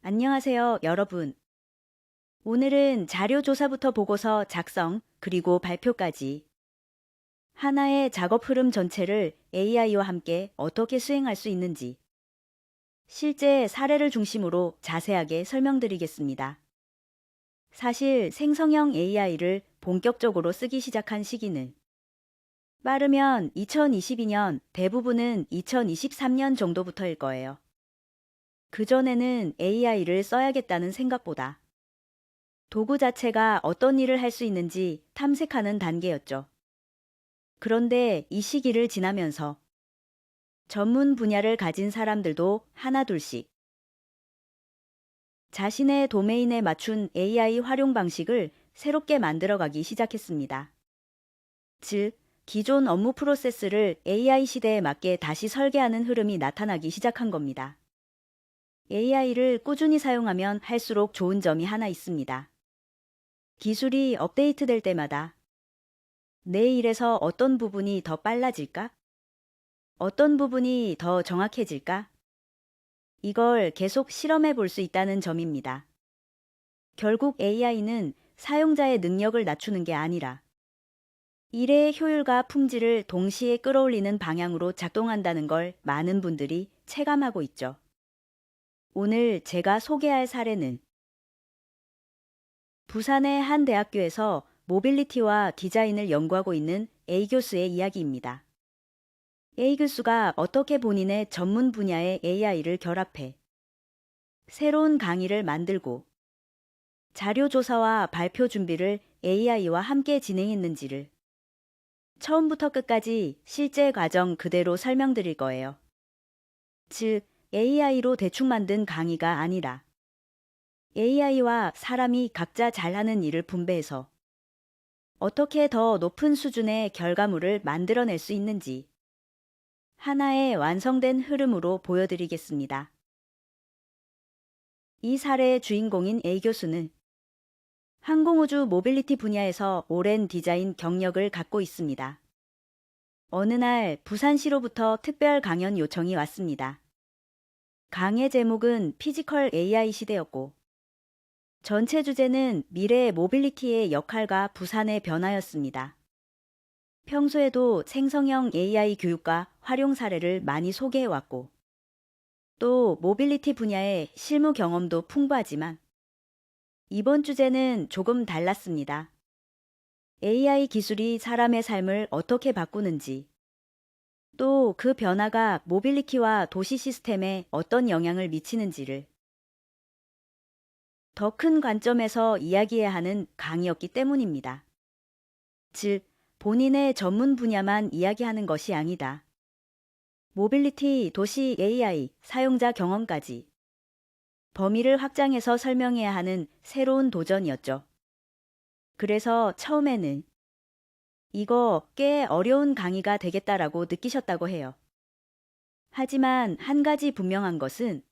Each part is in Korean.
안녕하세요, 여러분. 오늘은 자료조사부터 보고서 작성, 그리고 발표까지 하나의 작업 흐름 전체를 AI와 함께 어떻게 수행할 수 있는지 실제 사례를 중심으로 자세하게 설명드리겠습니다. 사실 생성형 AI를 본격적으로 쓰기 시작한 시기는 빠르면 2022년, 대부분은 2023년 정도부터일 거예요. 그전에는 AI를 써야겠다는 생각보다 도구 자체가 어떤 일을 할 수 있는지 탐색하는 단계였죠. 그런데 이 시기를 지나면서 전문 분야를 가진 사람들도 하나둘씩 자신의 도메인에 맞춘 AI 활용 방식을 새롭게 만들어가기 시작했습니다. 즉, 기존 업무 프로세스를 AI 시대에 맞게 다시 설계하는 흐름이 나타나기 시작한 겁니다. AI를 꾸준히 사용하면 할수록 좋은 점이 하나 있습니다. 기술이 업데이트될 때마다 내 일에서 어떤 부분이 더 빨라질까? 어떤 부분이 더 정확해질까? 이걸 계속 실험해 볼 수 있다는 점입니다. 결국 AI는 사용자의 능력을 낮추는 게 아니라 일의 효율과 품질을 동시에 끌어올리는 방향으로 작동한다는 걸 많은 분들이 체감하고 있죠. 오늘 제가 소개할 사례는 부산의 한 대학교에서 모빌리티와 디자인을 연구하고 있는 A 교수의 이야기입니다. A 교수가 어떻게 본인의 전문 분야의 AI를 결합해 새로운 강의를 만들고 자료 조사와 발표 준비를 AI와 함께 진행했는지를 처음부터 끝까지 실제 과정 그대로 설명드릴 거예요. 즉, AI로 대충 만든 강의가 아니라 AI와 사람이 각자 잘하는 일을 분배해서 어떻게 더 높은 수준의 결과물을 만들어낼 수 있는지 하나의 완성된 흐름으로 보여드리겠습니다. 이 사례의 주인공인 A 교수는 항공우주 모빌리티 분야에서 오랜 디자인 경력을 갖고 있습니다. 어느 날 부산시로부터 특별 강연 요청이 왔습니다. 강의 제목은 피지컬 AI 시대였고, 전체 주제는 미래의 모빌리티의 역할과 부산의 변화였습니다. 평소에도 생성형 AI 교육과 활용 사례를 많이 소개해왔고, 또 모빌리티 분야의 실무 경험도 풍부하지만, 이번 주제는 조금 달랐습니다. AI 기술이 사람의 삶을 어떻게 바꾸는지, 또 그 변화가 모빌리티와 도시 시스템에 어떤 영향을 미치는지를 더 큰 관점에서 이야기해야 하는 강의였기 때문입니다. 즉, 본인의 전문 분야만 이야기하는 것이 아니다. 모빌리티, 도시 AI, 사용자 경험까지 범위를 확장해서 설명해야 하는 새로운 도전이었죠. 그래서 처음에는 이거 꽤 어려운 강의가 되겠다라고 느끼셨다고 해요. 하지만 한 가지 분명한 것은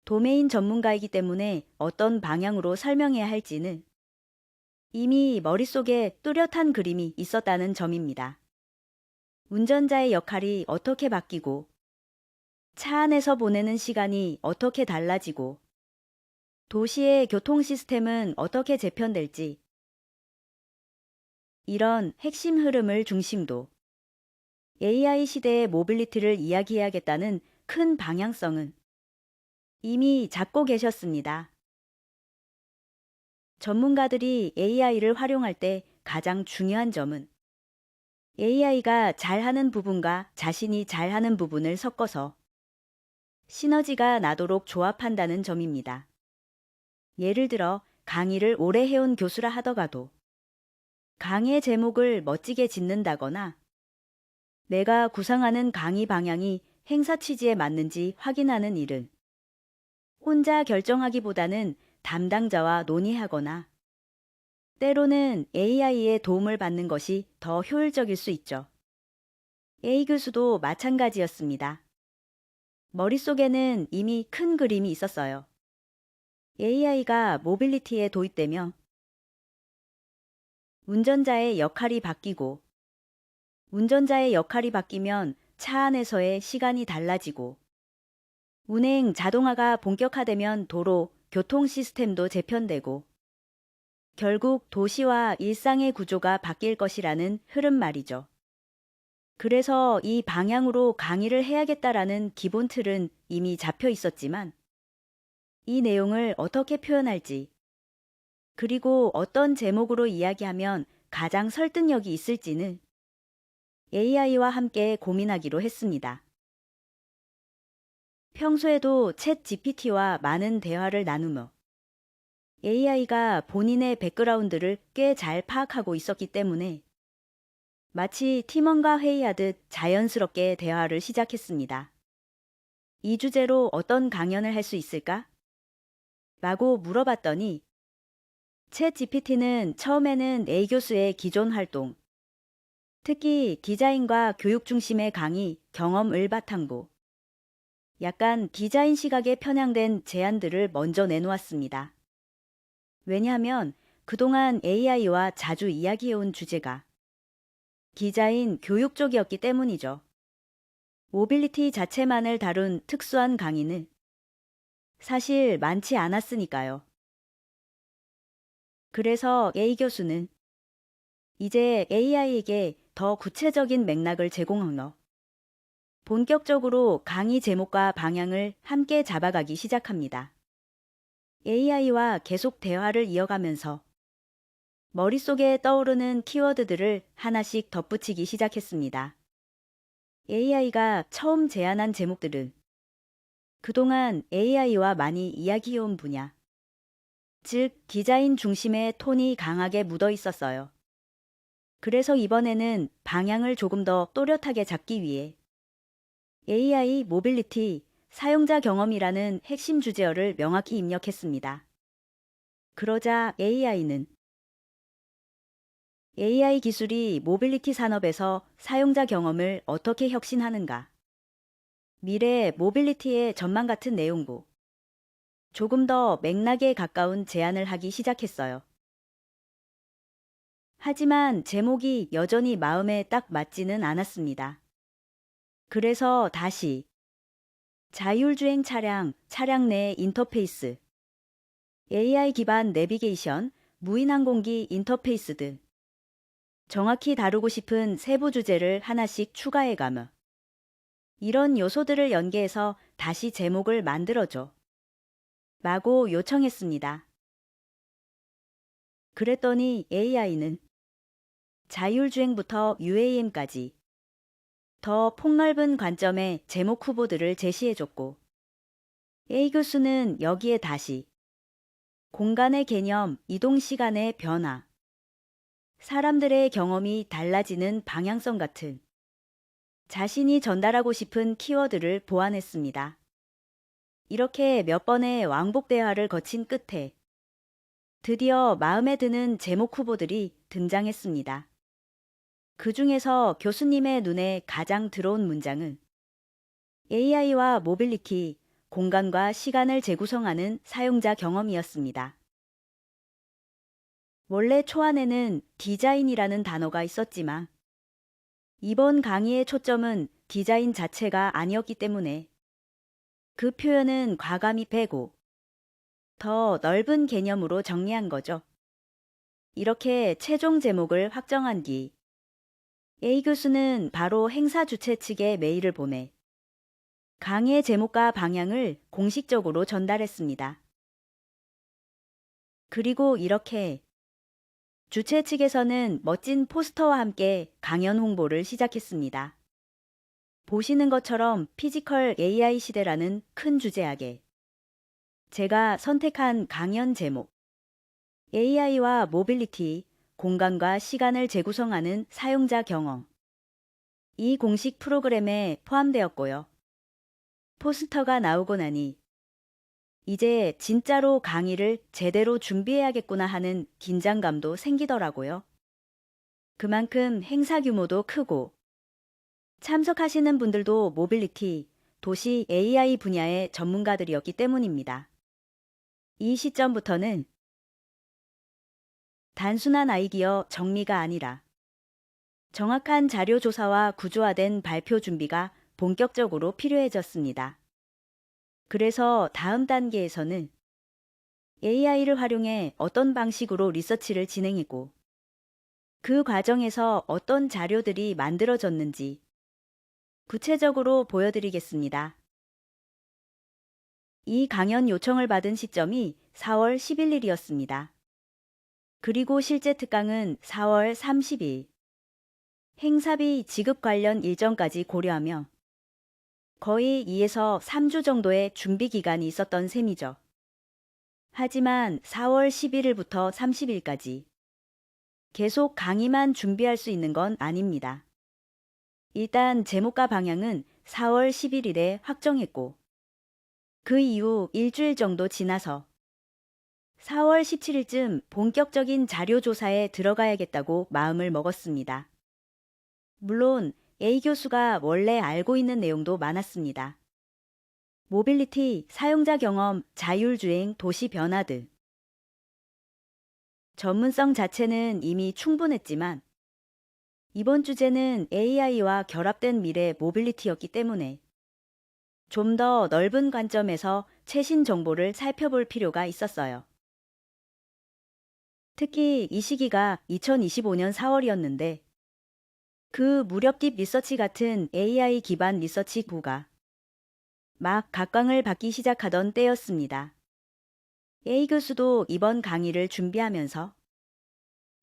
도메인 전문가이기 때문에 어떤 방향으로 설명해야 할지는 이미 머릿속에 뚜렷한 그림이 있었다는 점입니다. 운전자의 역할이 어떻게 바뀌고, 차 안에서 보내는 시간이 어떻게 달라지고, 도시의 교통 시스템은 어떻게 재편될지, 이런 핵심 흐름을 중심도 AI 시대의 모빌리티를 이야기해야겠다는 큰 방향성은 이미 잡고 계셨습니다. 전문가들이 AI를 활용할 때 가장 중요한 점은 AI가 잘하는 부분과 자신이 잘하는 부분을 섞어서 시너지가 나도록 조합한다는 점입니다. 예를 들어 강의를 오래 해온 교수라 하더라도 강의 제목을 멋지게 짓는다거나 내가 구상하는 강의 방향이 행사 취지에 맞는지 확인하는 일을 혼자 결정하기보다는 담당자와 논의하거나 때로는 AI의 도움을 받는 것이 더 효율적일 수 있죠. A 교수도 마찬가지였습니다. 머릿속에는 이미 큰 그림이 있었어요. AI가 모빌리티에 도입되며 운전자의 역할이 바뀌고, 운전자의 역할이 바뀌면 차 안에서의 시간이 달라지고, 운행 자동화가 본격화되면 도로, 교통 시스템도 재편되고 결국 도시와 일상의 구조가 바뀔 것이라는 흐름 말이죠. 그래서 이 방향으로 강의를 해야겠다라는 기본 틀은 이미 잡혀 있었지만 이 내용을 어떻게 표현할지 그리고 어떤 제목으로 이야기하면 가장 설득력이 있을지는 AI와 함께 고민하기로 했습니다. 평소에도 챗 GPT와 많은 대화를 나누며 AI가 본인의 백그라운드를 꽤 잘 파악하고 있었기 때문에 마치 팀원과 회의하듯 자연스럽게 대화를 시작했습니다. 이 주제로 어떤 강연을 할 수 있을까? 라고 물어봤더니 챗 GPT는 처음에는 A 교수의 기존 활동, 특히 디자인과 교육 중심의 강의, 경험을 바탕으로 약간 디자인 시각에 편향된 제안들을 먼저 내놓았습니다. 왜냐하면 그동안 AI와 자주 이야기해온 주제가 디자인, 교육 쪽이었기 때문이죠. 모빌리티 자체만을 다룬 특수한 강의는 사실 많지 않았으니까요. 그래서 A 교수는 이제 AI에게 더 구체적인 맥락을 제공하며 본격적으로 강의 제목과 방향을 함께 잡아가기 시작합니다. AI와 계속 대화를 이어가면서 머릿속에 떠오르는 키워드들을 하나씩 덧붙이기 시작했습니다. AI가 처음 제안한 제목들은 그동안 AI와 많이 이야기해온 분야, 즉 디자인 중심의 톤이 강하게 묻어 있었어요. 그래서 이번에는 방향을 조금 더 또렷하게 잡기 위해 AI 모빌리티 사용자 경험이라는 핵심 주제어를 명확히 입력했습니다. 그러자 AI는 AI 기술이 모빌리티 산업에서 사용자 경험을 어떻게 혁신하는가? 미래 모빌리티의 전망 같은 내용고 조금 더 맥락에 가까운 제안을 하기 시작했어요. 하지만 제목이 여전히 마음에 딱 맞지는 않았습니다. 그래서 다시 자율주행 차량, 차량 내 인터페이스, AI 기반 내비게이션, 무인항공기 인터페이스 등 정확히 다루고 싶은 세부 주제를 하나씩 추가해가며 이런 요소들을 연계해서 다시 제목을 만들어줘 라고 요청했습니다. 그랬더니 AI는 자율주행부터 UAM까지 더 폭넓은 관점의 제목 후보들을 제시해줬고 A 교수는 여기에 다시 공간의 개념, 이동 시간의 변화, 사람들의 경험이 달라지는 방향성 같은 자신이 전달하고 싶은 키워드를 보완했습니다. 이렇게 몇 번의 왕복 대화를 거친 끝에 드디어 마음에 드는 제목 후보들이 등장했습니다. 그 중에서 교수님의 눈에 가장 들어온 문장은 AI와 모빌리티, 공간과 시간을 재구성하는 사용자 경험이었습니다. 원래 초안에는 디자인이라는 단어가 있었지만 이번 강의의 초점은 디자인 자체가 아니었기 때문에 그 표현은 과감히 빼고 더 넓은 개념으로 정리한 거죠. 이렇게 최종 제목을 확정한 뒤 A 교수는 바로 행사 주최 측에 메일을 보내 강의 제목과 방향을 공식적으로 전달했습니다. 그리고 이렇게 주최 측에서는 멋진 포스터와 함께 강연 홍보를 시작했습니다. 보시는 것처럼 피지컬 AI 시대라는 큰 주제하에 제가 선택한 강연 제목 AI와 모빌리티, 공간과 시간을 재구성하는 사용자 경험 이 공식 프로그램에 포함되었고요. 포스터가 나오고 나니 이제 진짜로 강의를 제대로 준비해야겠구나 하는 긴장감도 생기더라고요. 그만큼 행사 규모도 크고 참석하시는 분들도 모빌리티, 도시 AI 분야의 전문가들이었기 때문입니다. 이 시점부터는 단순한 아이디어 정리가 아니라 정확한 자료 조사와 구조화된 발표 준비가 본격적으로 필요해졌습니다. 그래서 다음 단계에서는 AI를 활용해 어떤 방식으로 리서치를 진행했고 그 과정에서 어떤 자료들이 만들어졌는지 구체적으로 보여드리겠습니다. 이 강연 요청을 받은 시점이 4월 11일이었습니다. 그리고 실제 특강은 4월 30일. 행사비 지급 관련 일정까지 고려하며 거의 2에서 3주 정도의 준비 기간이 있었던 셈이죠. 하지만 4월 11일부터 30일까지 계속 강의만 준비할 수 있는 건 아닙니다. 일단 제목과 방향은 4월 11일에 확정했고 그 이후 일주일 정도 지나서 4월 17일쯤 본격적인 자료 조사에 들어가야겠다고 마음을 먹었습니다. 물론 A 교수가 원래 알고 있는 내용도 많았습니다. 모빌리티, 사용자 경험, 자율주행, 도시 변화들. 전문성 자체는 이미 충분했지만 이번 주제는 AI와 결합된 미래 모빌리티였기 때문에 좀 더 넓은 관점에서 최신 정보를 살펴볼 필요가 있었어요. 특히 이 시기가 2025년 4월이었는데 그 무렵 딥 리서치 같은 AI 기반 리서치 구가 막 각광을 받기 시작하던 때였습니다. A 교수도 이번 강의를 준비하면서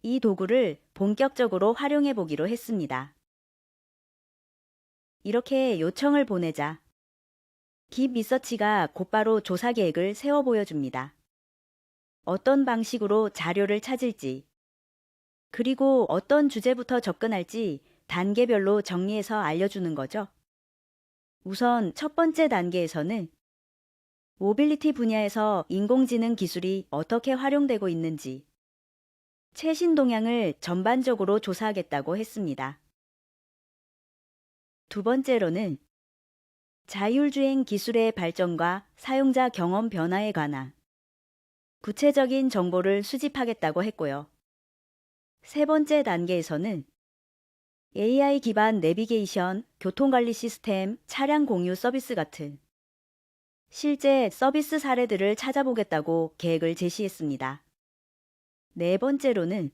이 도구를 본격적으로 활용해 보기로 했습니다. 이렇게 요청을 보내자 딥 리서치가 곧바로 조사 계획을 세워 보여줍니다. 어떤 방식으로 자료를 찾을지, 그리고 어떤 주제부터 접근할지 단계별로 정리해서 알려주는 거죠. 우선 첫 번째 단계에서는 모빌리티 분야에서 인공지능 기술이 어떻게 활용되고 있는지 최신 동향을 전반적으로 조사하겠다고 했습니다. 두 번째로는 자율주행 기술의 발전과 사용자 경험 변화에 관한 구체적인 정보를 수집하겠다고 했고요. 세 번째 단계에서는 AI 기반 내비게이션, 교통관리 시스템, 차량 공유 서비스 같은 실제 서비스 사례들을 찾아보겠다고 계획을 제시했습니다. 네 번째로는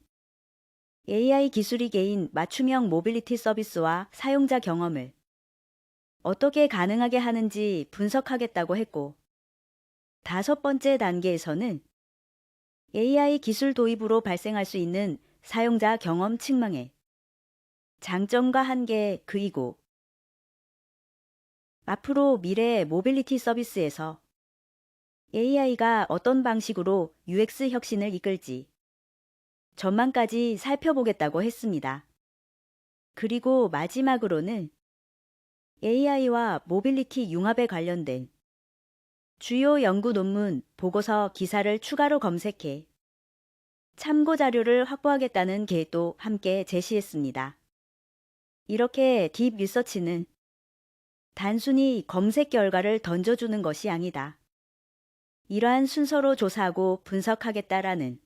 AI 기술이 개인 맞춤형 모빌리티 서비스와 사용자 경험을 어떻게 가능하게 하는지 분석하겠다고 했고, 다섯 번째 단계에서는 AI 기술 도입으로 발생할 수 있는 사용자 경험 측량에 장점과 한계 그리고 앞으로 미래의 모빌리티 서비스에서 AI가 어떤 방식으로 UX 혁신을 이끌지 전망까지 살펴보겠다고 했습니다. 그리고 마지막으로는 AI와 모빌리티 융합에 관련된 주요 연구 논문, 보고서, 기사를 추가로 검색해 참고 자료를 확보하겠다는 계획도 함께 제시했습니다. 이렇게 딥 리서치는 단순히 검색 결과를 던져주는 것이 아니다. 이러한 순서로 조사하고 분석하겠다라는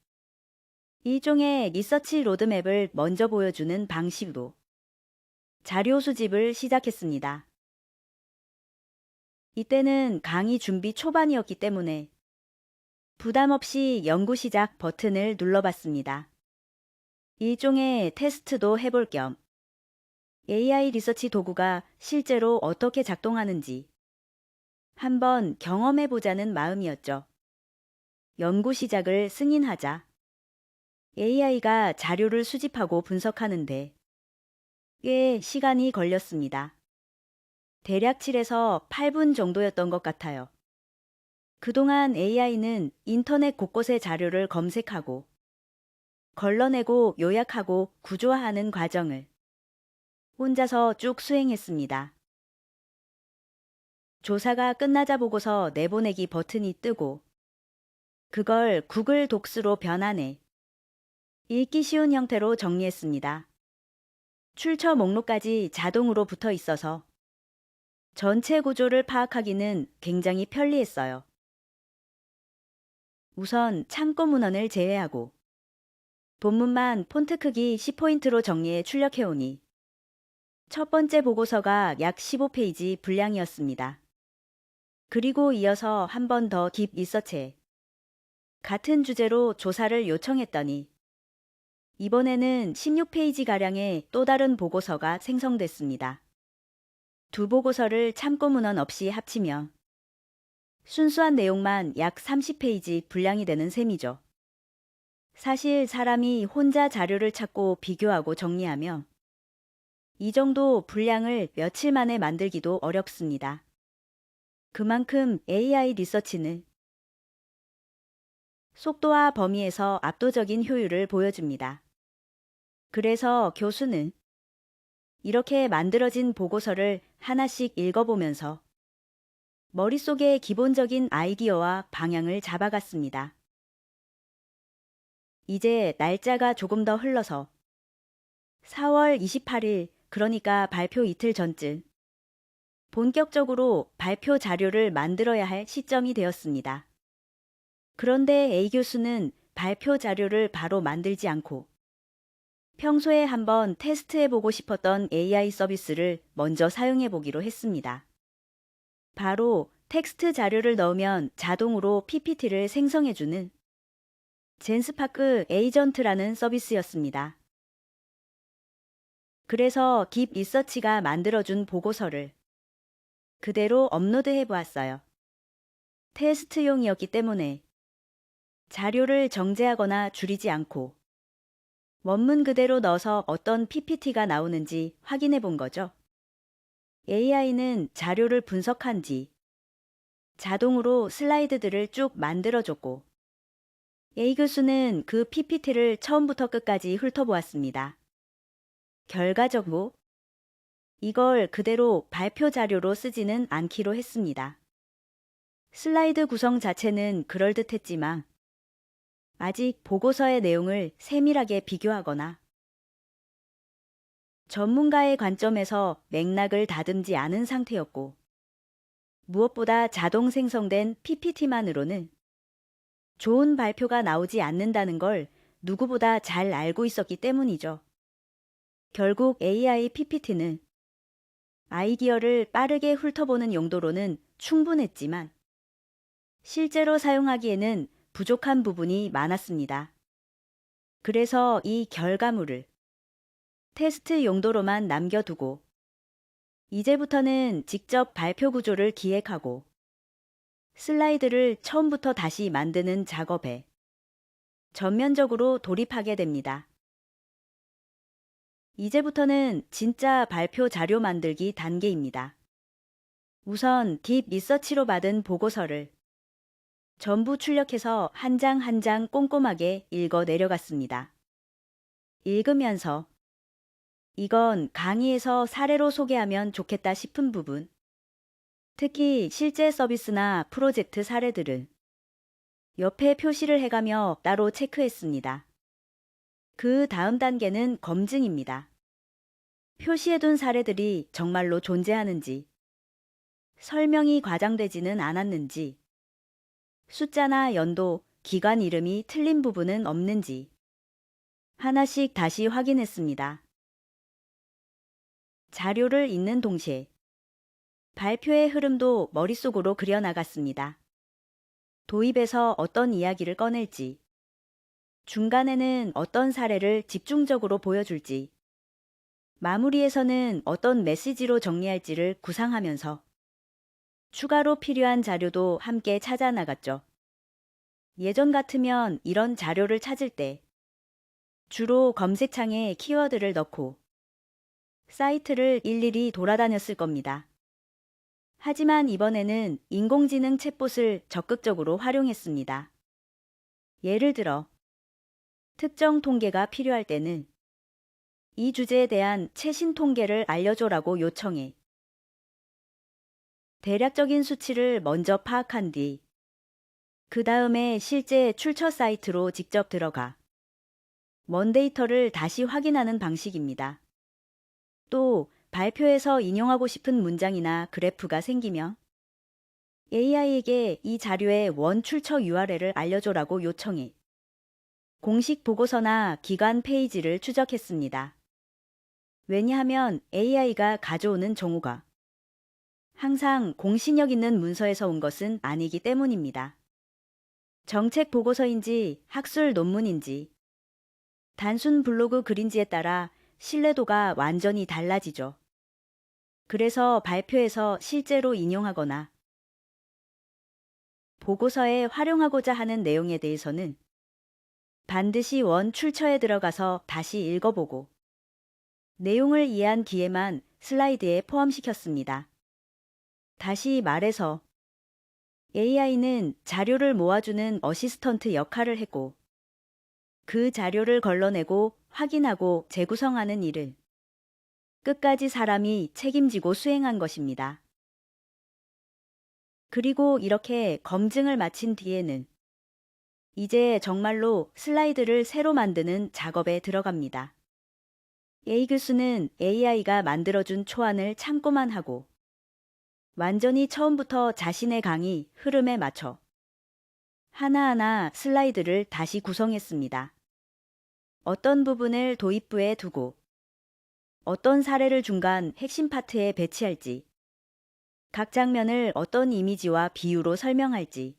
일종의 리서치 로드맵을 먼저 보여주는 방식으로 자료 수집을 시작했습니다. 이때는 강의 준비 초반이었기 때문에 부담 없이 연구 시작 버튼을 눌러봤습니다. 일종의 테스트도 해볼 겸 AI 리서치 도구가 실제로 어떻게 작동하는지 한번 경험해보자는 마음이었죠. 연구 시작을 승인하자 AI가 자료를 수집하고 분석하는데 꽤 시간이 걸렸습니다. 대략 7에서 8분 정도였던 것 같아요. 그동안 AI는 인터넷 곳곳의 자료를 검색하고 걸러내고 요약하고 구조화하는 과정을 혼자서 쭉 수행했습니다. 조사가 끝나자 보고서 내보내기 버튼이 뜨고 그걸 구글 독스로 변환해 읽기 쉬운 형태로 정리했습니다. 출처 목록까지 자동으로 붙어 있어서 전체 구조를 파악하기는 굉장히 편리했어요. 우선 참고 문헌을 제외하고 본문만 폰트 크기 10포인트로 정리해 출력해오니 첫 번째 보고서가 약 15페이지 분량이었습니다. 그리고 이어서 한 번 더 딥 리서치해 같은 주제로 조사를 요청했더니 이번에는 16페이지가량의 또 다른 보고서가 생성됐습니다. 두 보고서를 참고문헌 없이 합치며 순수한 내용만 약 30페이지 분량이 되는 셈이죠. 사실 사람이 혼자 자료를 찾고 비교하고 정리하며 이 정도 분량을 며칠 만에 만들기도 어렵습니다. 그만큼 AI 리서치는 속도와 범위에서 압도적인 효율을 보여줍니다. 그래서 교수는 이렇게 만들어진 보고서를 하나씩 읽어보면서 머릿속에 기본적인 아이디어와 방향을 잡아갔습니다. 이제 날짜가 조금 더 흘러서 4월 28일, 그러니까 발표 이틀 전쯤 본격적으로 발표 자료를 만들어야 할 시점이 되었습니다. 그런데 A 교수는 발표 자료를 바로 만들지 않고 평소에 한번 테스트해보고 싶었던 AI 서비스를 먼저 사용해보기로 했습니다. 바로 텍스트 자료를 넣으면 자동으로 PPT를 생성해주는 젠스파크 에이전트라는 서비스였습니다. 그래서 딥 리서치가 만들어준 보고서를 그대로 업로드해보았어요. 테스트용이었기 때문에 자료를 정제하거나 줄이지 않고 원문 그대로 넣어서 어떤 PPT가 나오는지 확인해 본 거죠. AI는 자료를 분석한 뒤 자동으로 슬라이드들을 쭉 만들어줬고 A 교수는 그 PPT를 처음부터 끝까지 훑어보았습니다. 결과적으로 이걸 그대로 발표 자료로 쓰지는 않기로 했습니다. 슬라이드 구성 자체는 그럴듯했지만 아직 보고서의 내용을 세밀하게 비교하거나 전문가의 관점에서 맥락을 다듬지 않은 상태였고 무엇보다 자동 생성된 PPT만으로는 좋은 발표가 나오지 않는다는 걸 누구보다 잘 알고 있었기 때문이죠. 결국 AI PPT는 아이디어를 빠르게 훑어보는 용도로는 충분했지만 실제로 사용하기에는 부족한 부분이 많았습니다. 그래서 이 결과물을 테스트 용도로만 남겨두고 이제부터는 직접 발표 구조를 기획하고 슬라이드를 처음부터 다시 만드는 작업에 전면적으로 돌입하게 됩니다. 이제부터는 진짜 발표 자료 만들기 단계입니다. 우선 딥 리서치로 받은 보고서를 전부 출력해서 한 장 한 장 꼼꼼하게 읽어 내려갔습니다. 읽으면서 이건 강의에서 사례로 소개하면 좋겠다 싶은 부분, 특히 실제 서비스나 프로젝트 사례들은 옆에 표시를 해가며 따로 체크했습니다. 그 다음 단계는 검증입니다. 표시해둔 사례들이 정말로 존재하는지, 설명이 과장되지는 않았는지, 숫자나 연도, 기관 이름이 틀린 부분은 없는지 하나씩 다시 확인했습니다. 자료를 읽는 동시에 발표의 흐름도 머릿속으로 그려나갔습니다. 도입에서 어떤 이야기를 꺼낼지, 중간에는 어떤 사례를 집중적으로 보여줄지, 마무리에서는 어떤 메시지로 정리할지를 구상하면서 추가로 필요한 자료도 함께 찾아 나갔죠. 예전 같으면 이런 자료를 찾을 때 주로 검색창에 키워드를 넣고 사이트를 일일이 돌아다녔을 겁니다. 하지만 이번에는 인공지능 챗봇을 적극적으로 활용했습니다. 예를 들어 특정 통계가 필요할 때는 이 주제에 대한 최신 통계를 알려줘라고 요청해 대략적인 수치를 먼저 파악한 뒤 그 다음에 실제 출처 사이트로 직접 들어가 먼 데이터를 다시 확인하는 방식입니다. 또 발표에서 인용하고 싶은 문장이나 그래프가 생기면 AI에게 이 자료의 원 출처 URL을 알려줘라고 요청해 공식 보고서나 기관 페이지를 추적했습니다. 왜냐하면 AI가 가져오는 정보가 항상 공신력 있는 문서에서 온 것은 아니기 때문입니다. 정책 보고서인지 학술 논문인지 단순 블로그 글인지에 따라 신뢰도가 완전히 달라지죠. 그래서 발표에서 실제로 인용하거나 보고서에 활용하고자 하는 내용에 대해서는 반드시 원 출처에 들어가서 다시 읽어보고 내용을 이해한 뒤에만 슬라이드에 포함시켰습니다. 다시 말해서 AI는 자료를 모아주는 어시스턴트 역할을 했고 그 자료를 걸러내고 확인하고 재구성하는 일을 끝까지 사람이 책임지고 수행한 것입니다. 그리고 이렇게 검증을 마친 뒤에는 이제 정말로 슬라이드를 새로 만드는 작업에 들어갑니다. A 교수는 AI가 만들어준 초안을 참고만 하고 완전히 처음부터 자신의 강의 흐름에 맞춰 하나하나 슬라이드를 다시 구성했습니다. 어떤 부분을 도입부에 두고 어떤 사례를 중간 핵심 파트에 배치할지, 각 장면을 어떤 이미지와 비유로 설명할지,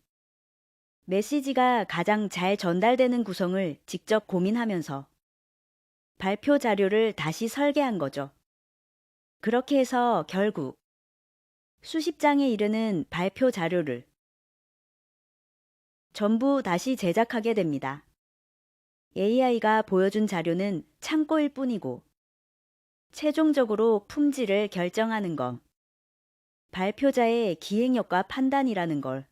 메시지가 가장 잘 전달되는 구성을 직접 고민하면서 발표 자료를 다시 설계한 거죠. 그렇게 해서 결국 수십 장에 이르는 발표 자료를 전부 다시 제작하게 됩니다. AI가 보여준 자료는 참고일 뿐이고 최종적으로 품질을 결정하는 건 발표자의 기획력과 판단이라는 걸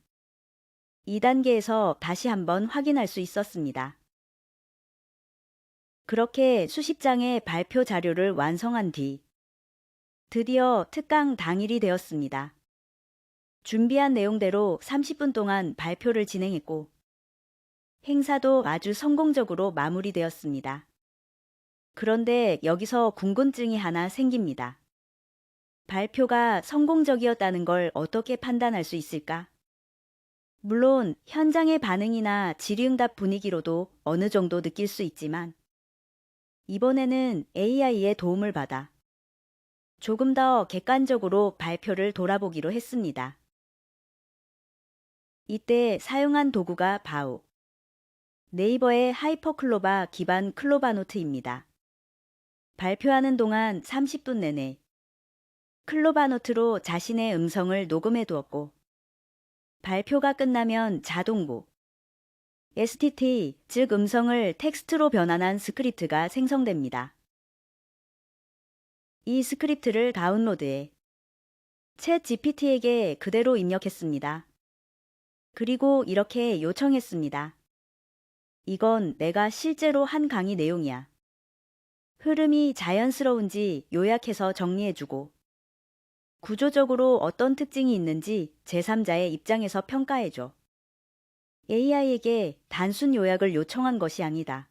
2단계에서 다시 한번 확인할 수 있었습니다. 그렇게 수십 장의 발표 자료를 완성한 뒤 드디어 특강 당일이 되었습니다. 준비한 내용대로 30분 동안 발표를 진행했고 행사도 아주 성공적으로 마무리되었습니다. 그런데 여기서 궁금증이 하나 생깁니다. 발표가 성공적이었다는 걸 어떻게 판단할 수 있을까? 물론 현장의 반응이나 질의응답 분위기로도 어느 정도 느낄 수 있지만 이번에는 AI의 도움을 받아 조금 더 객관적으로 발표를 돌아보기로 했습니다. 이때 사용한 도구가 바로 네이버의 하이퍼클로바 기반 클로바노트입니다. 발표하는 동안 30분 내내 클로바노트로 자신의 음성을 녹음해 두었고 발표가 끝나면 자동으로 STT, 즉 음성을 텍스트로 변환한 스크립트가 생성됩니다. 이 스크립트를 다운로드해 챗 GPT에게 그대로 입력했습니다. 그리고 이렇게 요청했습니다. 이건 내가 실제로 한 강의 내용이야. 흐름이 자연스러운지 요약해서 정리해주고 구조적으로 어떤 특징이 있는지 제3자의 입장에서 평가해줘. AI에게 단순 요약을 요청한 것이 아니다.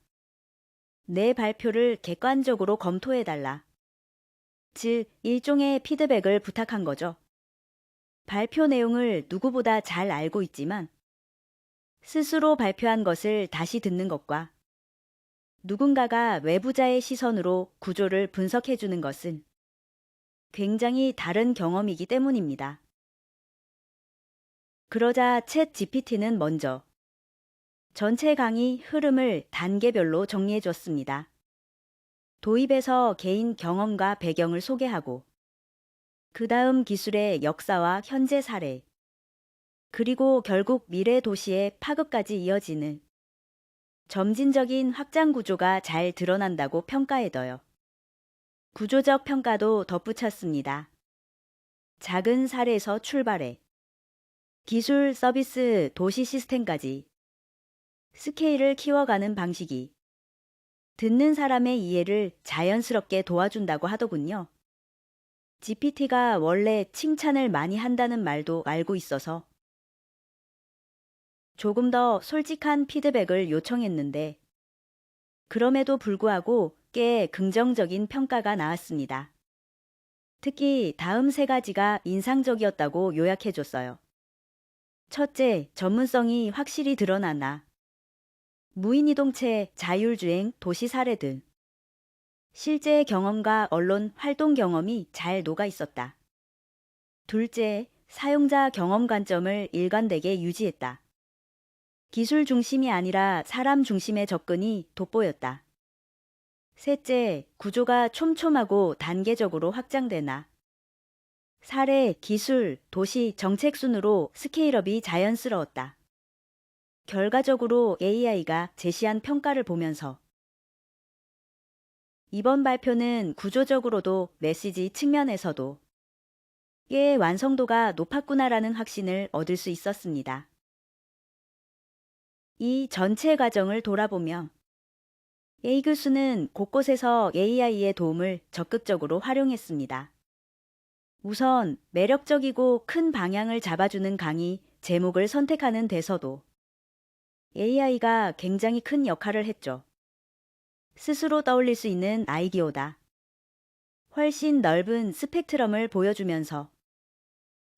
내 발표를 객관적으로 검토해달라. 즉, 일종의 피드백을 부탁한 거죠. 발표 내용을 누구보다 잘 알고 있지만 스스로 발표한 것을 다시 듣는 것과 누군가가 외부자의 시선으로 구조를 분석해주는 것은 굉장히 다른 경험이기 때문입니다. 그러자 챗 GPT는 먼저 전체 강의 흐름을 단계별로 정리해 줬습니다. 도입에서 개인 경험과 배경을 소개하고 그 다음 기술의 역사와 현재 사례, 그리고 결국 미래 도시의 파급까지 이어지는 점진적인 확장 구조가 잘 드러난다고 평가해둬요. 구조적 평가도 덧붙였습니다. 작은 사례에서 출발해 기술, 서비스, 도시 시스템까지 스케일을 키워가는 방식이 듣는 사람의 이해를 자연스럽게 도와준다고 하더군요. GPT가 원래 칭찬을 많이 한다는 말도 알고 있어서 조금 더 솔직한 피드백을 요청했는데 그럼에도 불구하고 꽤 긍정적인 평가가 나왔습니다. 특히 다음 세 가지가 인상적이었다고 요약해줬어요. 첫째, 전문성이 확실히 드러나나 무인이동체, 자율주행, 도시 사례 등 실제 경험과 언론 활동 경험이 잘 녹아 있었다. 둘째, 사용자 경험 관점을 일관되게 유지했다. 기술 중심이 아니라 사람 중심의 접근이 돋보였다. 셋째, 구조가 촘촘하고 단계적으로 확장되나. 사례, 기술, 도시, 정책 순으로 스케일업이 자연스러웠다. 결과적으로 AI가 제시한 평가를 보면서 이번 발표는 구조적으로도 메시지 측면에서도 꽤 완성도가 높았구나라는 확신을 얻을 수 있었습니다. 이 전체 과정을 돌아보며 A 교수는 곳곳에서 AI의 도움을 적극적으로 활용했습니다. 우선 매력적이고 큰 방향을 잡아주는 강의, 제목을 선택하는 데서도 AI가 굉장히 큰 역할을 했죠. 스스로 떠올릴 수 있는 아이디어다. 훨씬 넓은 스펙트럼을 보여주면서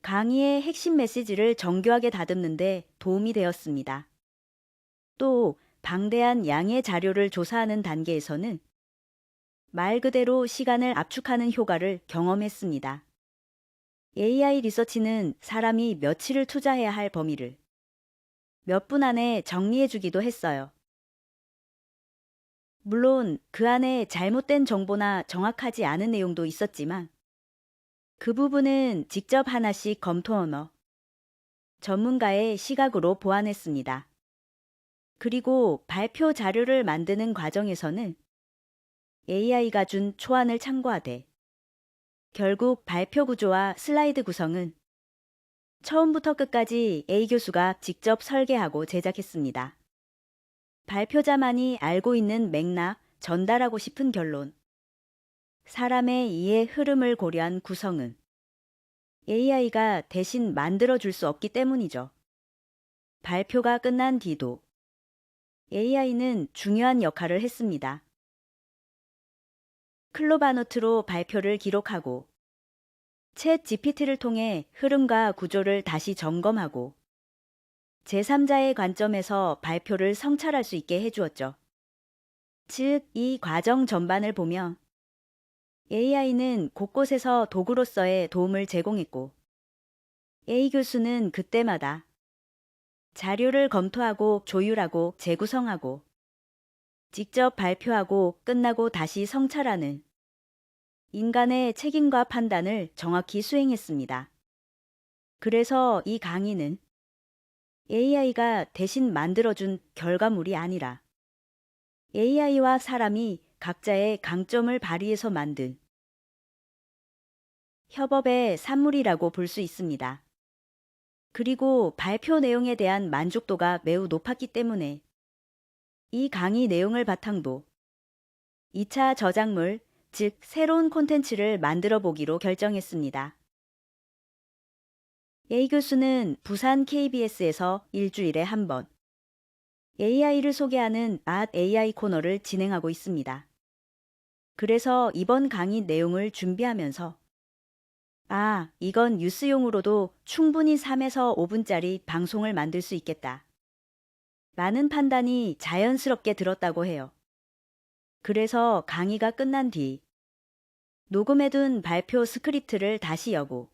강의의 핵심 메시지를 정교하게 다듬는데 도움이 되었습니다. 또 방대한 양의 자료를 조사하는 단계에서는 말 그대로 시간을 압축하는 효과를 경험했습니다. AI 리서치는 사람이 며칠을 투자해야 할 범위를 몇 분 안에 정리해주기도 했어요. 물론 그 안에 잘못된 정보나 정확하지 않은 내용도 있었지만 그 부분은 직접 하나씩 검토하며 전문가의 시각으로 보완했습니다. 그리고 발표 자료를 만드는 과정에서는 AI가 준 초안을 참고하되 결국 발표 구조와 슬라이드 구성은 처음부터 끝까지 A 교수가 직접 설계하고 제작했습니다. 발표자만이 알고 있는 맥락, 전달하고 싶은 결론, 사람의 이해 흐름을 고려한 구성은 AI가 대신 만들어줄 수 없기 때문이죠. 발표가 끝난 뒤도 AI는 중요한 역할을 했습니다. 클로바노트로 발표를 기록하고 챗 GPT를 통해 흐름과 구조를 다시 점검하고 제3자의 관점에서 발표를 성찰할 수 있게 해주었죠. 즉, 이 과정 전반을 보며 AI는 곳곳에서 도구로서의 도움을 제공했고 A 교수는 그때마다 자료를 검토하고 조율하고 재구성하고 직접 발표하고 끝나고 다시 성찰하는 인간의 책임과 판단을 정확히 수행했습니다. 그래서 이 강의는 AI가 대신 만들어준 결과물이 아니라 AI와 사람이 각자의 강점을 발휘해서 만든 협업의 산물이라고 볼 수 있습니다. 그리고 발표 내용에 대한 만족도가 매우 높았기 때문에 이 강의 내용을 바탕으로 2차 저작물, 즉 새로운 콘텐츠를 만들어 보기로 결정했습니다. A 교수는 부산 KBS에서 일주일에 한 번 AI를 소개하는 AI 코너를 진행하고 있습니다. 그래서 이번 강의 내용을 준비하면서 이건 뉴스용으로도 충분히 3에서 5분짜리 방송을 만들 수 있겠다. 라는 판단이 자연스럽게 들었다고 해요. 그래서 강의가 끝난 뒤 녹음해둔 발표 스크립트를 다시 여고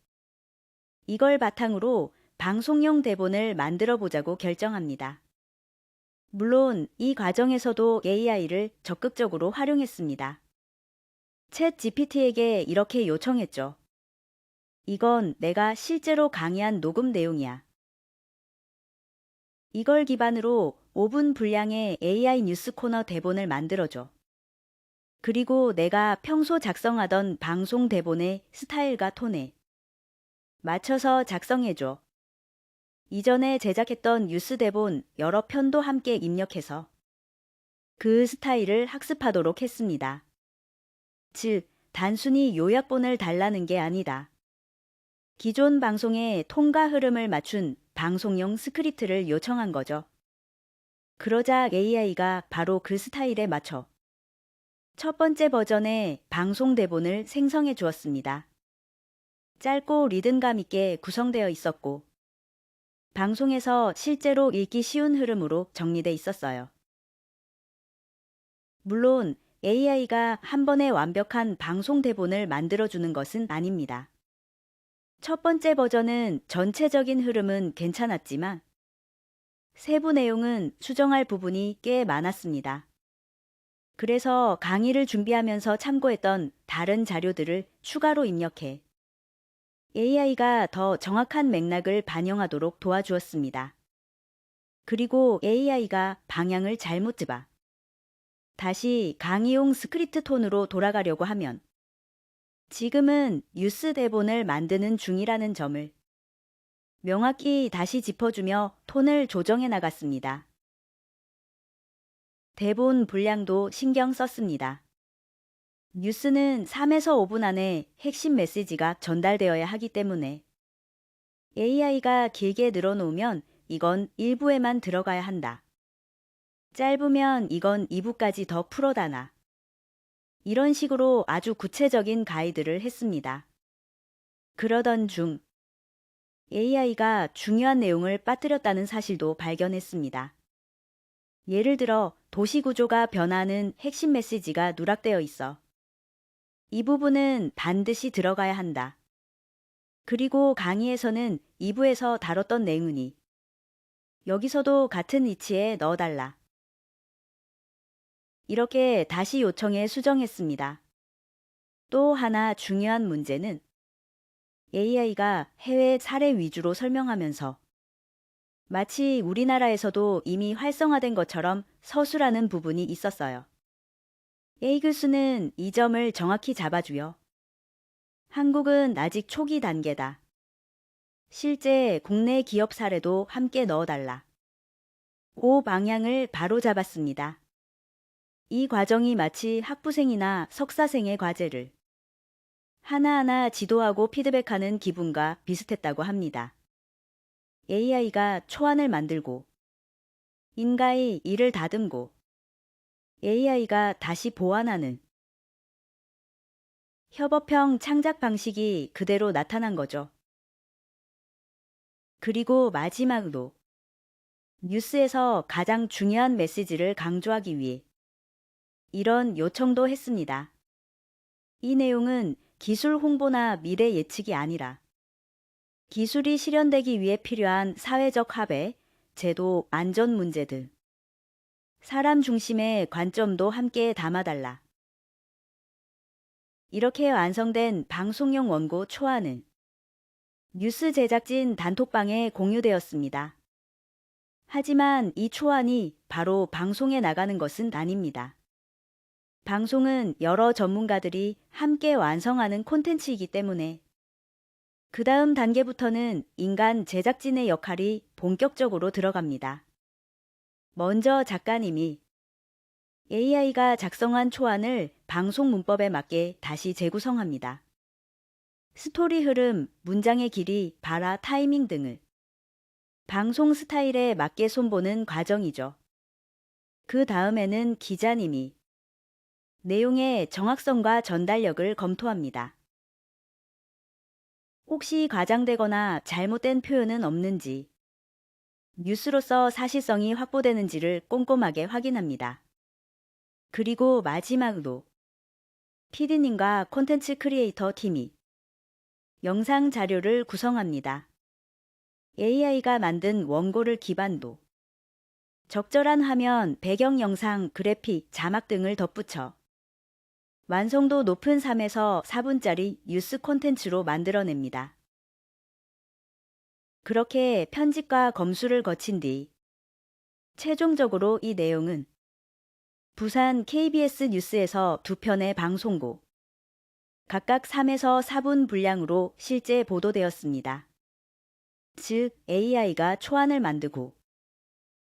이걸 바탕으로 방송용 대본을 만들어 보자고 결정합니다. 물론 이 과정에서도 AI를 적극적으로 활용했습니다. 챗 GPT에게 이렇게 요청했죠. 이건 내가 실제로 강의한 녹음 내용이야. 이걸 기반으로 5분 분량의 AI 뉴스 코너 대본을 만들어줘. 그리고 내가 평소 작성하던 방송 대본의 스타일과 톤에 맞춰서 작성해줘. 이전에 제작했던 뉴스 대본 여러 편도 함께 입력해서 그 스타일을 학습하도록 했습니다. 즉, 단순히 요약본을 달라는 게 아니다. 기존 방송의 톤과 흐름을 맞춘 방송용 스크립트를 요청한 거죠. 그러자 AI가 바로 그 스타일에 맞춰 첫 번째 버전의 방송 대본을 생성해 주었습니다. 짧고 리듬감 있게 구성되어 있었고 방송에서 실제로 읽기 쉬운 흐름으로 정리돼 있었어요. 물론 AI가 한 번에 완벽한 방송 대본을 만들어주는 것은 아닙니다. 첫 번째 버전은 전체적인 흐름은 괜찮았지만 세부 내용은 수정할 부분이 꽤 많았습니다. 그래서 강의를 준비하면서 참고했던 다른 자료들을 추가로 입력해 AI가 더 정확한 맥락을 반영하도록 도와주었습니다. 그리고 AI가 방향을 잘못 잡아 다시 강의용 스크립트 톤으로 돌아가려고 하면 지금은 뉴스 대본을 만드는 중이라는 점을 명확히 다시 짚어주며 톤을 조정해 나갔습니다. 대본 분량도 신경 썼습니다. 뉴스는 3에서 5분 안에 핵심 메시지가 전달되어야 하기 때문에 AI가 길게 늘어놓으면 이건 1부에만 들어가야 한다. 짧으면 이건 2부까지 더 풀어다나. 이런 식으로 아주 구체적인 가이드를 했습니다. 그러던 중 AI가 중요한 내용을 빠뜨렸다는 사실도 발견했습니다. 예를 들어 도시 구조가 변하는 핵심 메시지가 누락되어 있어. 이 부분은 반드시 들어가야 한다. 그리고 강의에서는 2부에서 다뤘던 내용이니 여기서도 같은 위치에 넣어달라. 이렇게 다시 요청해 수정했습니다. 또 하나 중요한 문제는 AI가 해외 사례 위주로 설명하면서 마치 우리나라에서도 이미 활성화된 것처럼 서술하는 부분이 있었어요. A 교수는 이 점을 정확히 잡아주요. 한국은 아직 초기 단계다. 실제 국내 기업 사례도 함께 넣어달라. 그 방향을 바로 잡았습니다. 이 과정이 마치 학부생이나 석사생의 과제를 하나하나 지도하고 피드백하는 기분과 비슷했다고 합니다. AI가 초안을 만들고 인가의 이를 다듬고 AI가 다시 보완하는 협업형 창작 방식이 그대로 나타난 거죠. 그리고 마지막으로 뉴스에서 가장 중요한 메시지를 강조하기 위해 이런 요청도 했습니다. 이 내용은 기술 홍보나 미래 예측이 아니라 기술이 실현되기 위해 필요한 사회적 합의, 제도, 안전 문제들, 사람 중심의 관점도 함께 담아달라. 이렇게 완성된 방송용 원고 초안은 뉴스 제작진 단톡방에 공유되었습니다. 하지만 이 초안이 바로 방송에 나가는 것은 아닙니다. 방송은 여러 전문가들이 함께 완성하는 콘텐츠이기 때문에 그 다음 단계부터는 인간 제작진의 역할이 본격적으로 들어갑니다. 먼저 작가님이 AI가 작성한 초안을 방송 문법에 맞게 다시 재구성합니다. 스토리 흐름, 문장의 길이, 발화, 타이밍 등을 방송 스타일에 맞게 손보는 과정이죠. 그 다음에는 기자님이 내용의 정확성과 전달력을 검토합니다. 혹시 과장되거나 잘못된 표현은 없는지, 뉴스로서 사실성이 확보되는지를 꼼꼼하게 확인합니다. 그리고 마지막으로 PD님과 콘텐츠 크리에이터 팀이 영상 자료를 구성합니다. AI가 만든 원고를 기반으로 적절한 화면, 배경 영상, 그래픽, 자막 등을 덧붙여 완성도 높은 3에서 4분짜리 뉴스 콘텐츠로 만들어냅니다. 그렇게 편집과 검수를 거친 뒤 최종적으로 이 내용은 부산 KBS 뉴스에서 2편의 방송고 각각 3에서 4분 분량으로 실제 보도되었습니다. 즉 AI가 초안을 만들고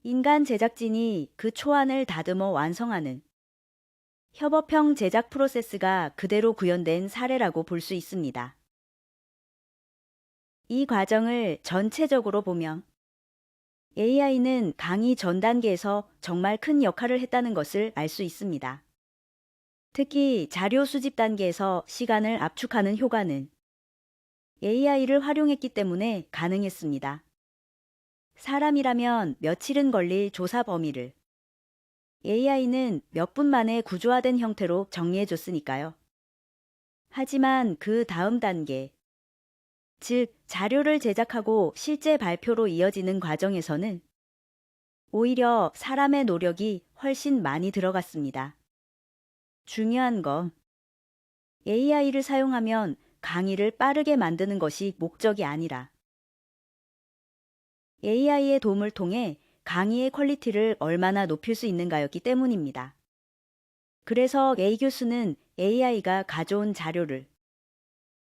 인간 제작진이 그 초안을 다듬어 완성하는 협업형 제작 프로세스가 그대로 구현된 사례라고 볼 수 있습니다. 이 과정을 전체적으로 보면 AI는 강의 전 단계에서 정말 큰 역할을 했다는 것을 알 수 있습니다. 특히 자료 수집 단계에서 시간을 압축하는 효과는 AI를 활용했기 때문에 가능했습니다. 사람이라면 며칠은 걸릴 조사 범위를 AI는 몇 분 만에 구조화된 형태로 정리해줬으니까요. 하지만 그 다음 단계, 즉, 자료를 제작하고 실제 발표로 이어지는 과정에서는 오히려 사람의 노력이 훨씬 많이 들어갔습니다. 중요한 건 AI를 사용하면 강의를 빠르게 만드는 것이 목적이 아니라 AI의 도움을 통해 강의의 퀄리티를 얼마나 높일 수 있는가였기 때문입니다. 그래서 A 교수는 AI가 가져온 자료를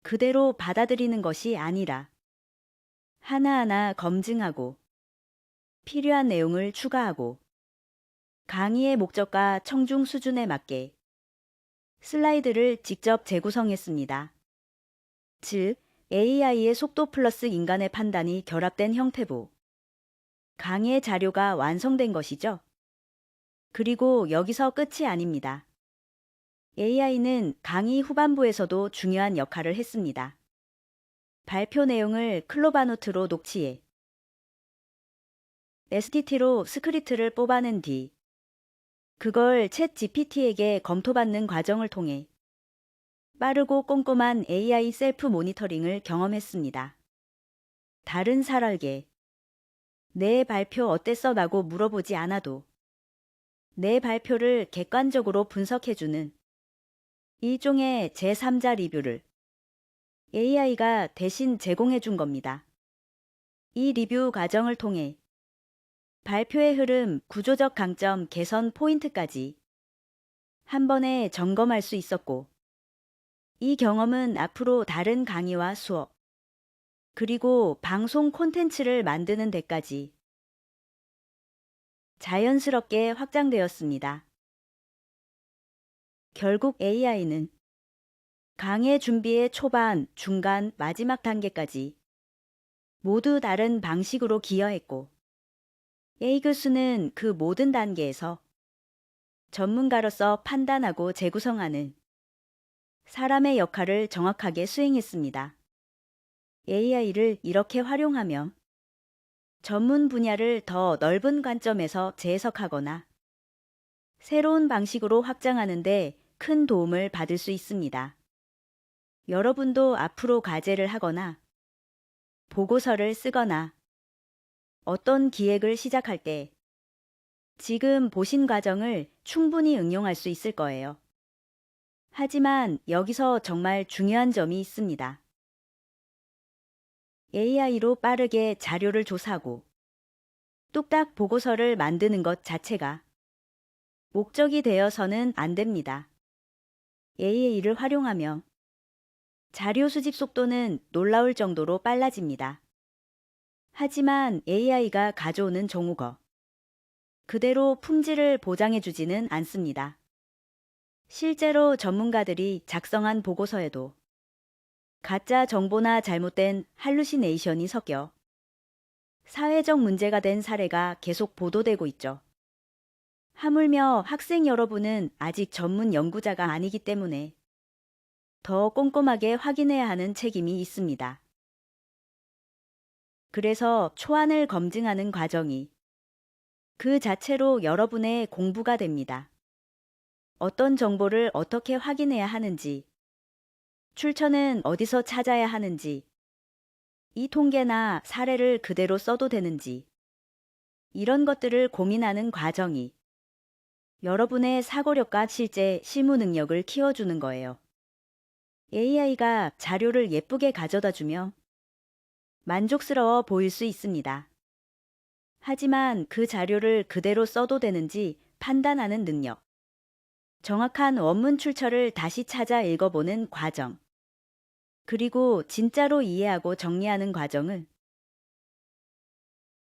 그대로 받아들이는 것이 아니라 하나하나 검증하고 필요한 내용을 추가하고 강의의 목적과 청중 수준에 맞게 슬라이드를 직접 재구성했습니다. 즉, AI의 속도 플러스 인간의 판단이 결합된 형태로 강의의 자료가 완성된 것이죠. 그리고 여기서 끝이 아닙니다. AI는 강의 후반부에서도 중요한 역할을 했습니다. 발표 내용을 클로바노트로 녹취해 STT로 스크립트를 뽑아낸 뒤 그걸 챗 GPT에게 검토받는 과정을 통해 빠르고 꼼꼼한 AI 셀프 모니터링을 경험했습니다. 다른 사람에게 내 발표 어땠어? 라고 물어보지 않아도 내 발표를 객관적으로 분석해주는 일종의 제3자 리뷰를 AI가 대신 제공해준 겁니다. 이 리뷰 과정을 통해 발표의 흐름, 구조적 강점, 개선 포인트까지 한 번에 점검할 수 있었고, 이 경험은 앞으로 다른 강의와 수업, 그리고 방송 콘텐츠를 만드는 데까지 자연스럽게 확장되었습니다. 결국 AI는 강의 준비의 초반, 중간, 마지막 단계까지 모두 다른 방식으로 기여했고, A 교수는 그 모든 단계에서 전문가로서 판단하고 재구성하는 사람의 역할을 정확하게 수행했습니다. AI를 이렇게 활용하며 전문 분야를 더 넓은 관점에서 재해석하거나 새로운 방식으로 확장하는 데 큰 도움을 받을 수 있습니다. 여러분도 앞으로 과제를 하거나 보고서를 쓰거나 어떤 기획을 시작할 때 지금 보신 과정을 충분히 응용할 수 있을 거예요. 하지만 여기서 정말 중요한 점이 있습니다. AI로 빠르게 자료를 조사하고 뚝딱 보고서를 만드는 것 자체가 목적이 되어서는 안 됩니다. AI를 활용하며 자료 수집 속도는 놀라울 정도로 빨라집니다. 하지만 AI가 가져오는 정보가 그대로 품질을 보장해주지는 않습니다. 실제로 전문가들이 작성한 보고서에도 가짜 정보나 잘못된 할루시네이션이 섞여 사회적 문제가 된 사례가 계속 보도되고 있죠. 하물며 학생 여러분은 아직 전문 연구자가 아니기 때문에 더 꼼꼼하게 확인해야 하는 책임이 있습니다. 그래서 초안을 검증하는 과정이 그 자체로 여러분의 공부가 됩니다. 어떤 정보를 어떻게 확인해야 하는지, 출처는 어디서 찾아야 하는지, 이 통계나 사례를 그대로 써도 되는지, 이런 것들을 고민하는 과정이 여러분의 사고력과 실제 실무 능력을 키워주는 거예요. AI가 자료를 예쁘게 가져다 주며 만족스러워 보일 수 있습니다. 하지만 그 자료를 그대로 써도 되는지 판단하는 능력, 정확한 원문 출처를 다시 찾아 읽어보는 과정, 그리고 진짜로 이해하고 정리하는 과정은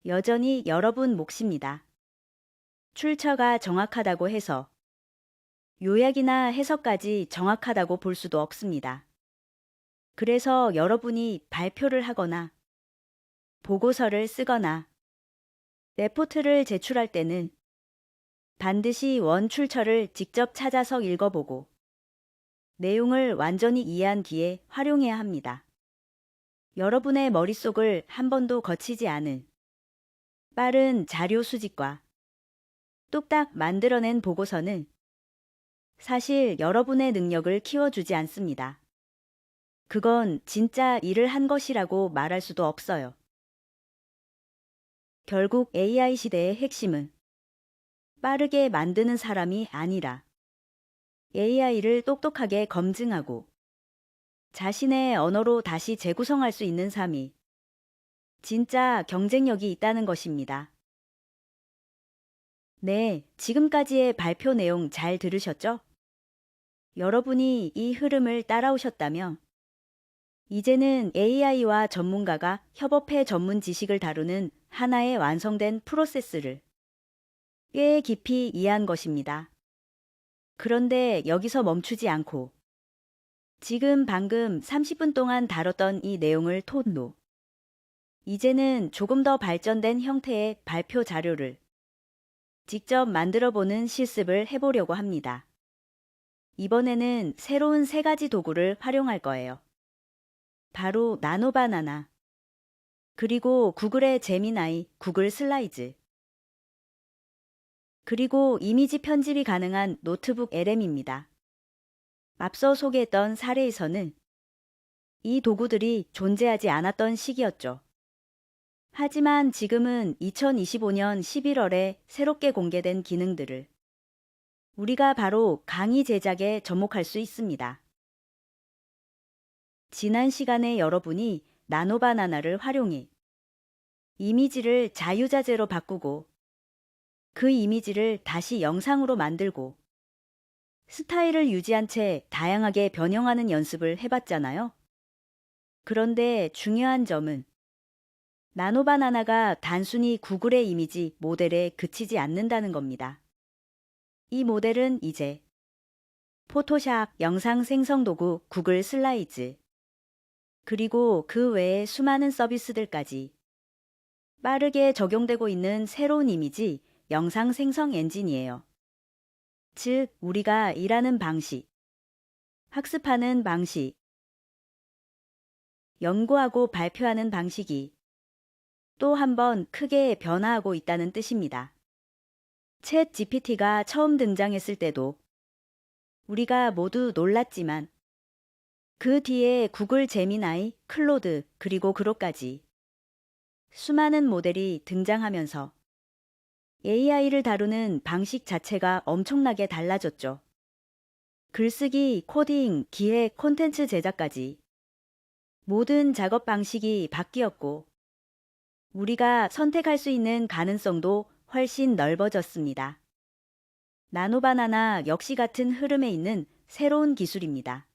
여전히 여러분 몫입니다. 출처가 정확하다고 해서 요약이나 해석까지 정확하다고 볼 수도 없습니다. 그래서 여러분이 발표를 하거나 보고서를 쓰거나 레포트를 제출할 때는 반드시 원 출처를 직접 찾아서 읽어보고 내용을 완전히 이해한 뒤에 활용해야 합니다. 여러분의 머릿속을 한 번도 거치지 않은 빠른 자료 수집과 뚝딱 만들어낸 보고서는 사실 여러분의 능력을 키워주지 않습니다. 그건 진짜 일을 한 것이라고 말할 수도 없어요. 결국 AI 시대의 핵심은 빠르게 만드는 사람이 아니라 AI를 똑똑하게 검증하고 자신의 언어로 다시 재구성할 수 있는 삶이 진짜 경쟁력이 있다는 것입니다. 네, 지금까지의 발표 내용 잘 들으셨죠? 여러분이 이 흐름을 따라오셨다면 이제는 AI와 전문가가 협업해 전문 지식을 다루는 하나의 완성된 프로세스를 꽤 깊이 이해한 것입니다. 그런데 여기서 멈추지 않고 지금 방금 30분 동안 다뤘던 이 내용을 톤로 이제는 조금 더 발전된 형태의 발표 자료를 직접 만들어 보는 실습을 해보려고 합니다. 이번에는 새로운 세 가지 도구를 활용할 거예요. 바로 나노바나나, 그리고 구글의 제미나이, 구글 슬라이즈, 그리고 이미지 편집이 가능한 노트북 LM입니다. 앞서 소개했던 사례에서는 이 도구들이 존재하지 않았던 시기였죠. 하지만 지금은 2025년 11월에 새롭게 공개된 기능들을 우리가 바로 강의 제작에 접목할 수 있습니다. 지난 시간에 여러분이 나노바나나를 활용해 이미지를 자유자재로 바꾸고 그 이미지를 다시 영상으로 만들고 스타일을 유지한 채 다양하게 변형하는 연습을 해봤잖아요. 그런데 중요한 점은 나노바나나가 단순히 구글의 이미지 모델에 그치지 않는다는 겁니다. 이 모델은 이제 포토샵, 영상 생성 도구, 구글 슬라이드, 그리고 그 외의 수많은 서비스들까지 빠르게 적용되고 있는 새로운 이미지, 영상 생성 엔진이에요. 즉, 우리가 일하는 방식, 학습하는 방식, 연구하고 발표하는 방식이 또 한 번 크게 변화하고 있다는 뜻입니다. 챗 GPT가 처음 등장했을 때도 우리가 모두 놀랐지만 그 뒤에 구글 제미나이, 클로드, 그리고 그로까지 수많은 모델이 등장하면서 AI를 다루는 방식 자체가 엄청나게 달라졌죠. 글쓰기, 코딩, 기획, 콘텐츠 제작까지 모든 작업 방식이 바뀌었고 우리가 선택할 수 있는 가능성도 훨씬 넓어졌습니다. 나노바나나 역시 같은 흐름에 있는 새로운 기술입니다.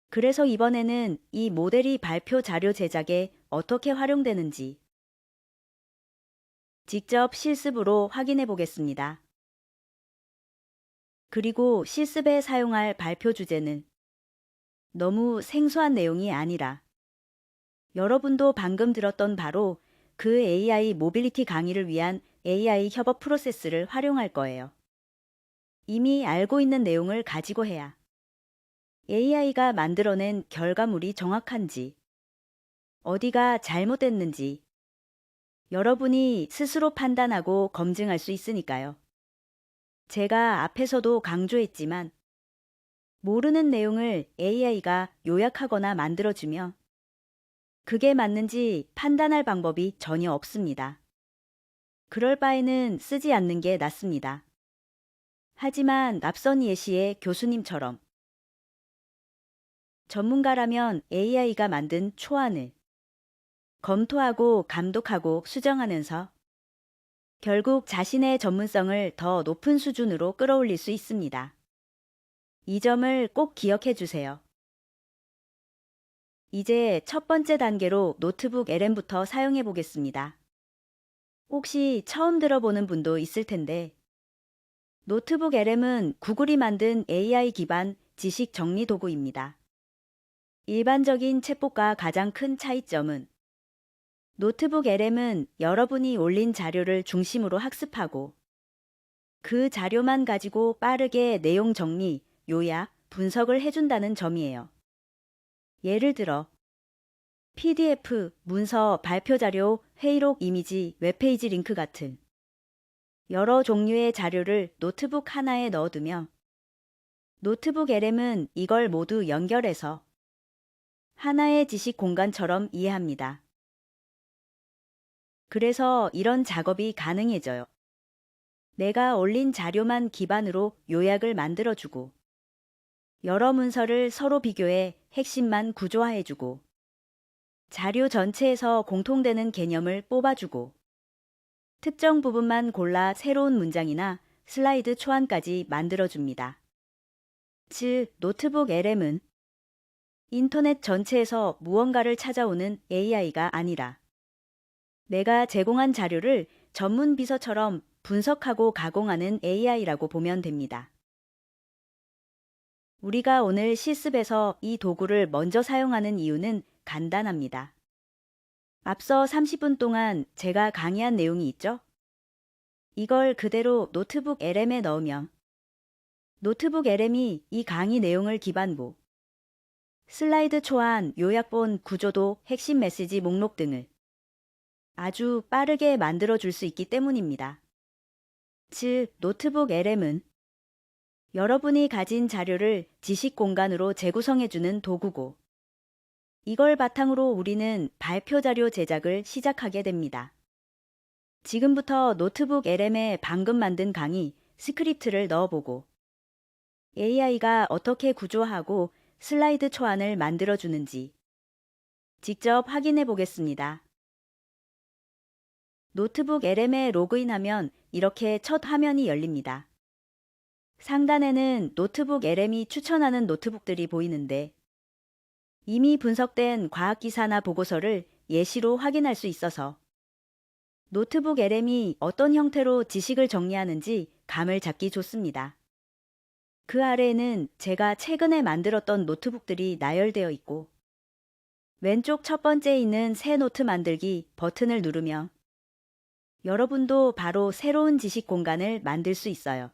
그래서 이번에는 이 모델이 발표 자료 제작에 어떻게 활용되는지 직접 실습으로 확인해 보겠습니다. 그리고 실습에 사용할 발표 주제는 너무 생소한 내용이 아니라 여러분도 방금 들었던 바로 그 AI 모빌리티 강의를 위한 AI 협업 프로세스를 활용할 거예요. 이미 알고 있는 내용을 가지고 해야 AI가 만들어낸 결과물이 정확한지, 어디가 잘못됐는지 여러분이 스스로 판단하고 검증할 수 있으니까요. 제가 앞에서도 강조했지만 모르는 내용을 AI가 요약하거나 만들어주며 그게 맞는지 판단할 방법이 전혀 없습니다. 그럴 바에는 쓰지 않는 게 낫습니다. 하지만 앞선 예시의 교수님처럼 전문가라면 AI가 만든 초안을 검토하고 감독하고 수정하면서 결국 자신의 전문성을 더 높은 수준으로 끌어올릴 수 있습니다. 이 점을 꼭 기억해 주세요. 이제 첫 번째 단계로 노트북 LM부터 사용해 보겠습니다. 혹시 처음 들어보는 분도 있을 텐데, 노트북 LM은 구글이 만든 AI 기반 지식 정리 도구입니다. 일반적인 챗봇과 가장 큰 차이점은 노트북 LM은 여러분이 올린 자료를 중심으로 학습하고 그 자료만 가지고 빠르게 내용 정리, 요약, 분석을 해준다는 점이에요. 예를 들어 PDF, 문서, 발표 자료, 회의록 이미지, 웹페이지 링크 같은 여러 종류의 자료를 노트북 하나에 넣어두며 노트북 LM은 이걸 모두 연결해서 하나의 지식 공간처럼 이해합니다. 그래서 이런 작업이 가능해져요. 내가 올린 자료만 기반으로 요약을 만들어주고, 여러 문서를 서로 비교해 핵심만 구조화해주고, 자료 전체에서 공통되는 개념을 뽑아주고, 특정 부분만 골라 새로운 문장이나 슬라이드 초안까지 만들어줍니다. 즉, 노트북 LM은 인터넷 전체에서 무언가를 찾아오는 AI가 아니라 내가 제공한 자료를 전문 비서처럼 분석하고 가공하는 AI라고 보면 됩니다. 우리가 오늘 실습에서 이 도구를 먼저 사용하는 이유는 간단합니다. 앞서 30분 동안 제가 강의한 내용이 있죠? 이걸 그대로 노트북 LM에 넣으면 노트북 LM이 이 강의 내용을 기반으로 슬라이드 초안, 요약본, 구조도, 핵심 메시지 목록 등을 아주 빠르게 만들어줄 수 있기 때문입니다. 즉, 노트북 LM은 여러분이 가진 자료를 지식 공간으로 재구성해주는 도구고, 이걸 바탕으로 우리는 발표 자료 제작을 시작하게 됩니다. 지금부터 노트북 LM에 방금 만든 강의 스크립트를 넣어보고 AI가 어떻게 구조하고 슬라이드 초안을 만들어주는지 직접 확인해 보겠습니다. 노트북 LM에 로그인하면 이렇게 첫 화면이 열립니다. 상단에는 노트북 LM이 추천하는 노트북들이 보이는데 이미 분석된 과학기사나 보고서를 예시로 확인할 수 있어서 노트북 LM이 어떤 형태로 지식을 정리하는지 감을 잡기 좋습니다. 그 아래에는 제가 최근에 만들었던 노트북들이 나열되어 있고 왼쪽 첫 번째에 있는 새 노트 만들기 버튼을 누르면 여러분도 바로 새로운 지식 공간을 만들 수 있어요.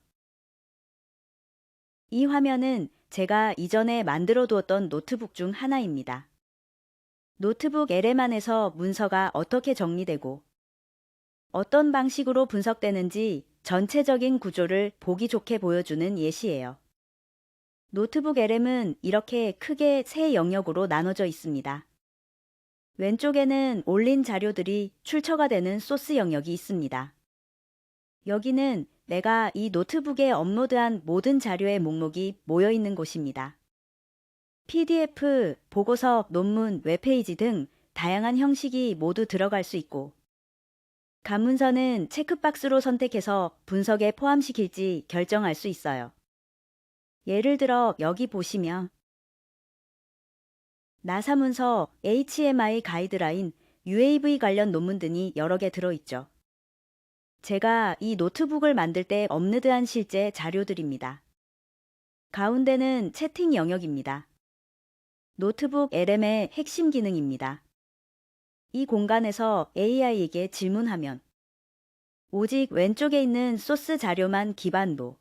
이 화면은 제가 이전에 만들어 두었던 노트북 중 하나입니다. 노트북 LM 안에서 문서가 어떻게 정리되고 어떤 방식으로 분석되는지 전체적인 구조를 보기 좋게 보여주는 예시예요. 노트북 LM은 이렇게 크게 세 영역으로 나눠져 있습니다. 왼쪽에는 올린 자료들이 출처가 되는 소스 영역이 있습니다. 여기는 내가 이 노트북에 업로드한 모든 자료의 목록이 모여 있는 곳입니다. PDF, 보고서, 논문, 웹페이지 등 다양한 형식이 모두 들어갈 수 있고 간문서는 체크박스로 선택해서 분석에 포함시킬지 결정할 수 있어요. 예를 들어 여기 보시면 나사 문서, HMI 가이드라인, UAV 관련 논문 등이 여러 개 들어있죠. 제가 이 노트북을 만들 때 업로드한 실제 자료들입니다. 가운데는 채팅 영역입니다. 노트북 LM의 핵심 기능입니다. 이 공간에서 AI에게 질문하면 오직 왼쪽에 있는 소스 자료만 기반으로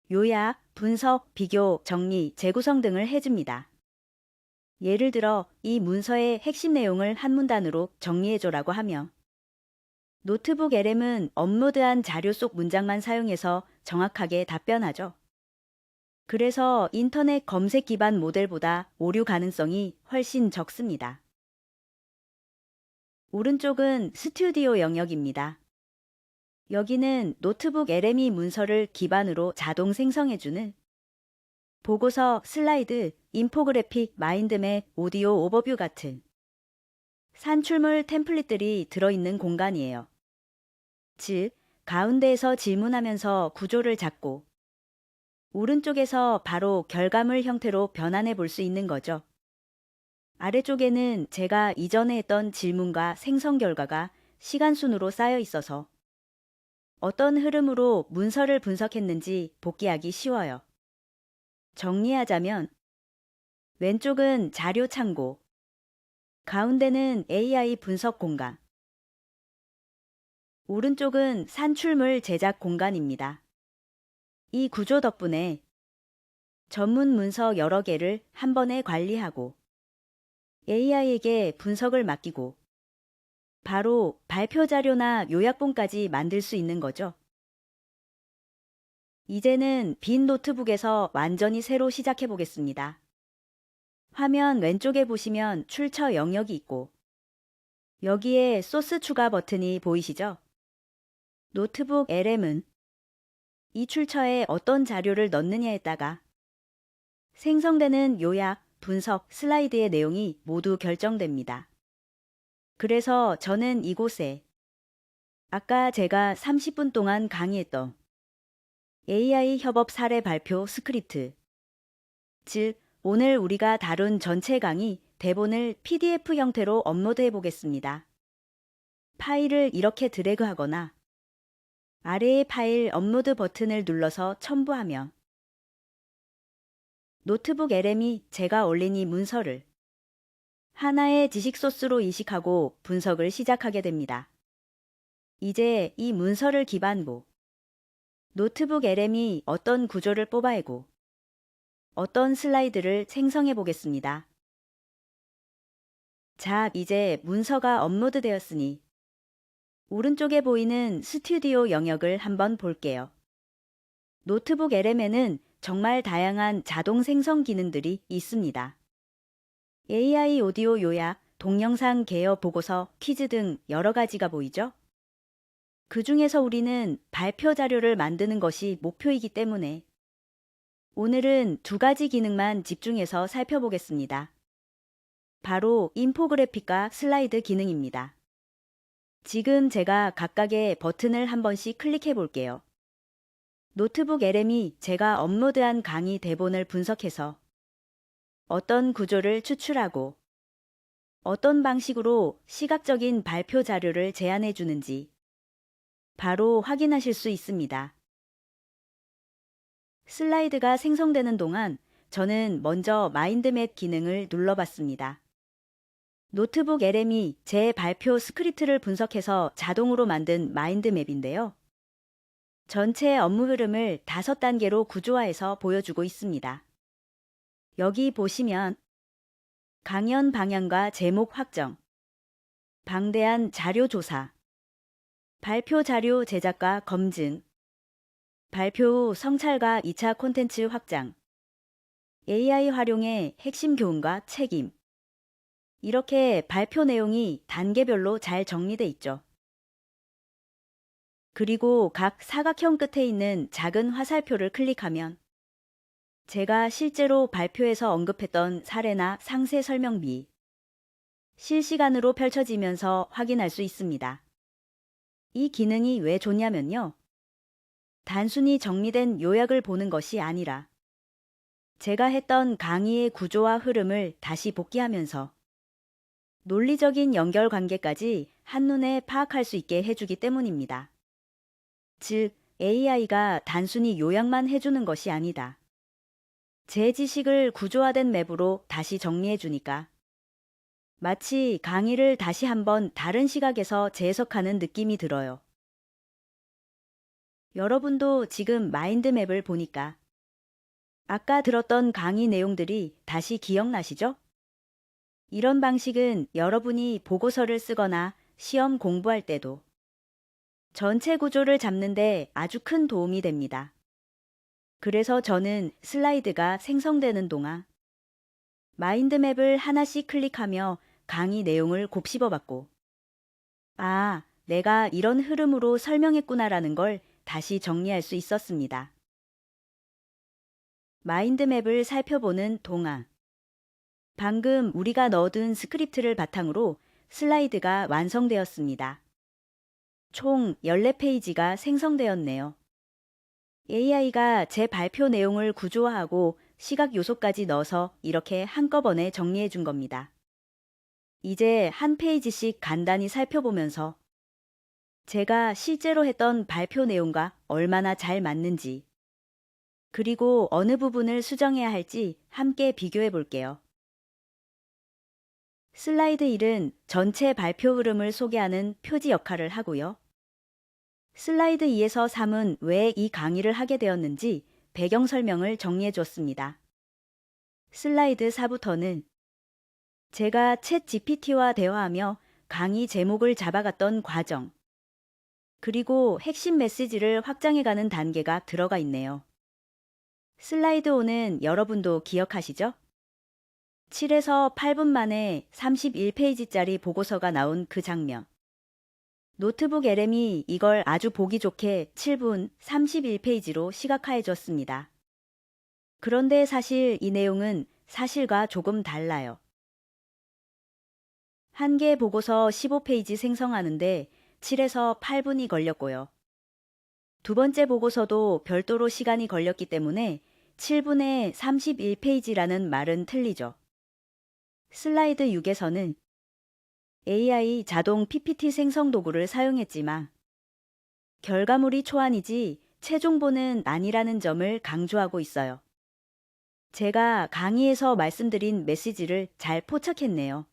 요약, 분석, 비교, 정리, 재구성 등을 해줍니다. 예를 들어 이 문서의 핵심 내용을 한 문단으로 정리해줘라고 하며 노트북 LM은 업로드한 자료 속 문장만 사용해서 정확하게 답변하죠. 그래서 인터넷 검색 기반 모델보다 오류 가능성이 훨씬 적습니다. 오른쪽은 스튜디오 영역입니다. 여기는 노트북 LM이 문서를 기반으로 자동 생성해주는 보고서, 슬라이드, 인포그래픽, 마인드맵, 오디오 오버뷰 같은 산출물 템플릿들이 들어있는 공간이에요. 즉, 가운데에서 질문하면서 구조를 잡고 오른쪽에서 바로 결과물 형태로 변환해 볼 수 있는 거죠. 아래쪽에는 제가 이전에 했던 질문과 생성 결과가 시간 순으로 쌓여 있어서 어떤 흐름으로 문서를 분석했는지 복기하기 쉬워요. 정리하자면 왼쪽은 자료 창고, 가운데는 AI 분석 공간, 오른쪽은 산출물 제작 공간입니다. 이 구조 덕분에 전문 문서 여러 개를 한 번에 관리하고 AI에게 분석을 맡기고 바로 발표 자료나 요약본까지 만들 수 있는 거죠. 이제는 빈 노트북에서 완전히 새로 시작해 보겠습니다. 화면 왼쪽에 보시면 출처 영역이 있고 여기에 소스 추가 버튼이 보이시죠? 노트북 LM은 이 출처에 어떤 자료를 넣느냐에 따라 생성되는 요약, 분석, 슬라이드의 내용이 모두 결정됩니다. 그래서 저는 이곳에 아까 제가 30분 동안 강의했던 AI 협업 사례 발표 스크립트, 즉 오늘 우리가 다룬 전체 강의 대본을 PDF 형태로 업로드해 보겠습니다. 파일을 이렇게 드래그하거나 아래의 파일 업로드 버튼을 눌러서 첨부하면 노트북 LM이 제가 올린 이 문서를 하나의 지식 소스로 인식하고 분석을 시작하게 됩니다. 이제 이 문서를 기반으로 노트북 LM이 어떤 구조를 뽑아내고 어떤 슬라이드를 생성해 보겠습니다. 자, 이제 문서가 업로드되었으니 오른쪽에 보이는 스튜디오 영역을 한번 볼게요. 노트북 LM에는 정말 다양한 자동 생성 기능들이 있습니다. AI 오디오 요약, 동영상 개요 보고서, 퀴즈 등 여러 가지가 보이죠? 그 중에서 우리는 발표 자료를 만드는 것이 목표이기 때문에 오늘은 두 가지 기능만 집중해서 살펴보겠습니다. 바로 인포그래픽과 슬라이드 기능입니다. 지금 제가 각각의 버튼을 한 번씩 클릭해 볼게요. 노트북 LM이 제가 업로드한 강의 대본을 분석해서 어떤 구조를 추출하고 어떤 방식으로 시각적인 발표 자료를 제안해 주는지 바로 확인하실 수 있습니다. 슬라이드가 생성되는 동안 저는 먼저 마인드맵 기능을 눌러봤습니다. 노트북 LM이 제 발표 스크립트를 분석해서 자동으로 만든 마인드맵인데요. 전체 업무 흐름을 5단계로 구조화해서 보여주고 있습니다. 여기 보시면 강연 방향과 제목 확정, 방대한 자료 조사, 발표 자료 제작과 검증, 발표 후 성찰과 2차 콘텐츠 확장, AI 활용의 핵심 교훈과 책임. 이렇게 발표 내용이 단계별로 잘 정리돼 있죠. 그리고 각 사각형 끝에 있는 작은 화살표를 클릭하면 제가 실제로 발표에서 언급했던 사례나 상세 설명비, 실시간으로 펼쳐지면서 확인할 수 있습니다. 이 기능이 왜 좋냐면요. 단순히 정리된 요약을 보는 것이 아니라 제가 했던 강의의 구조와 흐름을 다시 복기하면서 논리적인 연결관계까지 한눈에 파악할 수 있게 해주기 때문입니다. 즉, AI가 단순히 요약만 해주는 것이 아니다. 제 지식을 구조화된 맵으로 다시 정리해주니까 마치 강의를 다시 한번 다른 시각에서 재해석하는 느낌이 들어요. 여러분도 지금 마인드맵을 보니까 아까 들었던 강의 내용들이 다시 기억나시죠? 이런 방식은 여러분이 보고서를 쓰거나 시험 공부할 때도 전체 구조를 잡는데 아주 큰 도움이 됩니다. 그래서 저는 슬라이드가 생성되는 동안 마인드맵을 하나씩 클릭하며 강의 내용을 곱씹어봤고, 아, 내가 이런 흐름으로 설명했구나라는 걸 다시 정리할 수 있었습니다. 마인드맵을 살펴보는 동안 방금 우리가 넣어둔 스크립트를 바탕으로 슬라이드가 완성되었습니다. 총 14페이지가 생성되었네요. AI가 제 발표 내용을 구조화하고 시각 요소까지 넣어서 이렇게 한꺼번에 정리해 준 겁니다. 이제 한 페이지씩 간단히 살펴보면서 제가 실제로 했던 발표 내용과 얼마나 잘 맞는지, 그리고 어느 부분을 수정해야 할지 함께 비교해 볼게요. 슬라이드 1은 전체 발표 흐름을 소개하는 표지 역할을 하고요. 슬라이드 2에서 3은 왜 이 강의를 하게 되었는지 배경 설명을 정리해 줬습니다. 슬라이드 4부터는 제가 챗 GPT와 대화하며 강의 제목을 잡아갔던 과정, 그리고 핵심 메시지를 확장해가는 단계가 들어가 있네요. 슬라이드 5는 여러분도 기억하시죠? 7에서 8분 만에 31페이지짜리 보고서가 나온 그 장면. 노트북 LM이 이걸 아주 보기 좋게 7분 31페이지로 시각화해 줬습니다. 그런데 사실 이 내용은 사실과 조금 달라요. 한 개 보고서 15페이지 생성하는데 7에서 8분이 걸렸고요. 두 번째 보고서도 별도로 시간이 걸렸기 때문에 7분에 31페이지라는 말은 틀리죠. 슬라이드 6에서는 AI 자동 PPT 생성 도구를 사용했지만 결과물이 초안이지 최종본은 아니라는 점을 강조하고 있어요. 제가 강의에서 말씀드린 메시지를 잘 포착했네요.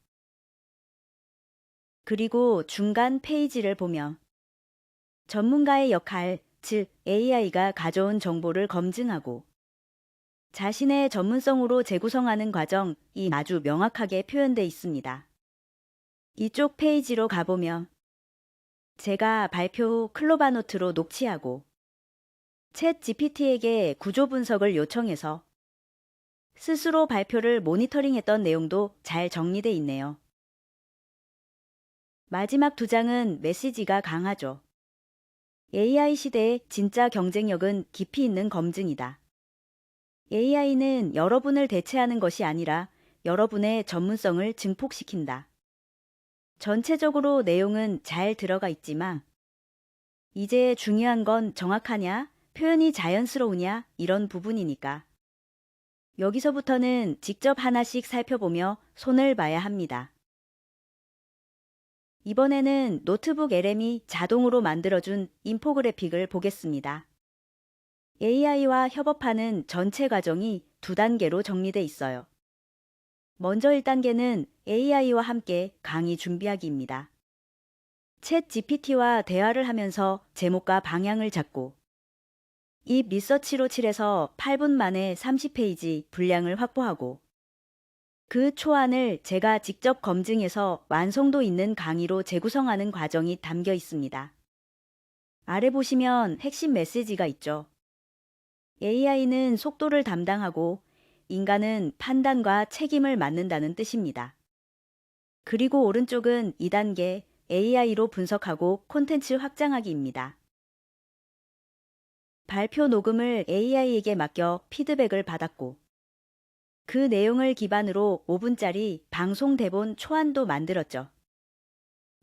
그리고 중간 페이지를 보면 전문가의 역할, 즉 AI가 가져온 정보를 검증하고 자신의 전문성으로 재구성하는 과정이 아주 명확하게 표현되어 있습니다. 이쪽 페이지로 가보면 제가 발표 후 클로바노트로 녹취하고 챗 GPT에게 구조 분석을 요청해서 스스로 발표를 모니터링했던 내용도 잘 정리돼 있네요. 마지막 두 장은 메시지가 강하죠. AI 시대의 진짜 경쟁력은 깊이 있는 검증이다. AI는 여러분을 대체하는 것이 아니라 여러분의 전문성을 증폭시킨다. 전체적으로 내용은 잘 들어가 있지만 이제 중요한 건 정확하냐, 표현이 자연스러우냐 이런 부분이니까. 여기서부터는 직접 하나씩 살펴보며 손을 봐야 합니다. 이번에는 노트북 LM이 자동으로 만들어준 인포그래픽을 보겠습니다. AI와 협업하는 전체 과정이 두 단계로 정리돼 있어요. 먼저 1단계는 AI와 함께 강의 준비하기입니다. 챗 GPT와 대화를 하면서 제목과 방향을 잡고 이 리서치로 7에서 8분 만에 30페이지 분량을 확보하고 그 초안을 제가 직접 검증해서 완성도 있는 강의로 재구성하는 과정이 담겨 있습니다. 아래 보시면 핵심 메시지가 있죠. AI는 속도를 담당하고 인간은 판단과 책임을 맡는다는 뜻입니다. 그리고 오른쪽은 2단계 AI로 분석하고 콘텐츠 확장하기입니다. 발표 녹음을 AI에게 맡겨 피드백을 받았고 그 내용을 기반으로 5분짜리 방송 대본 초안도 만들었죠.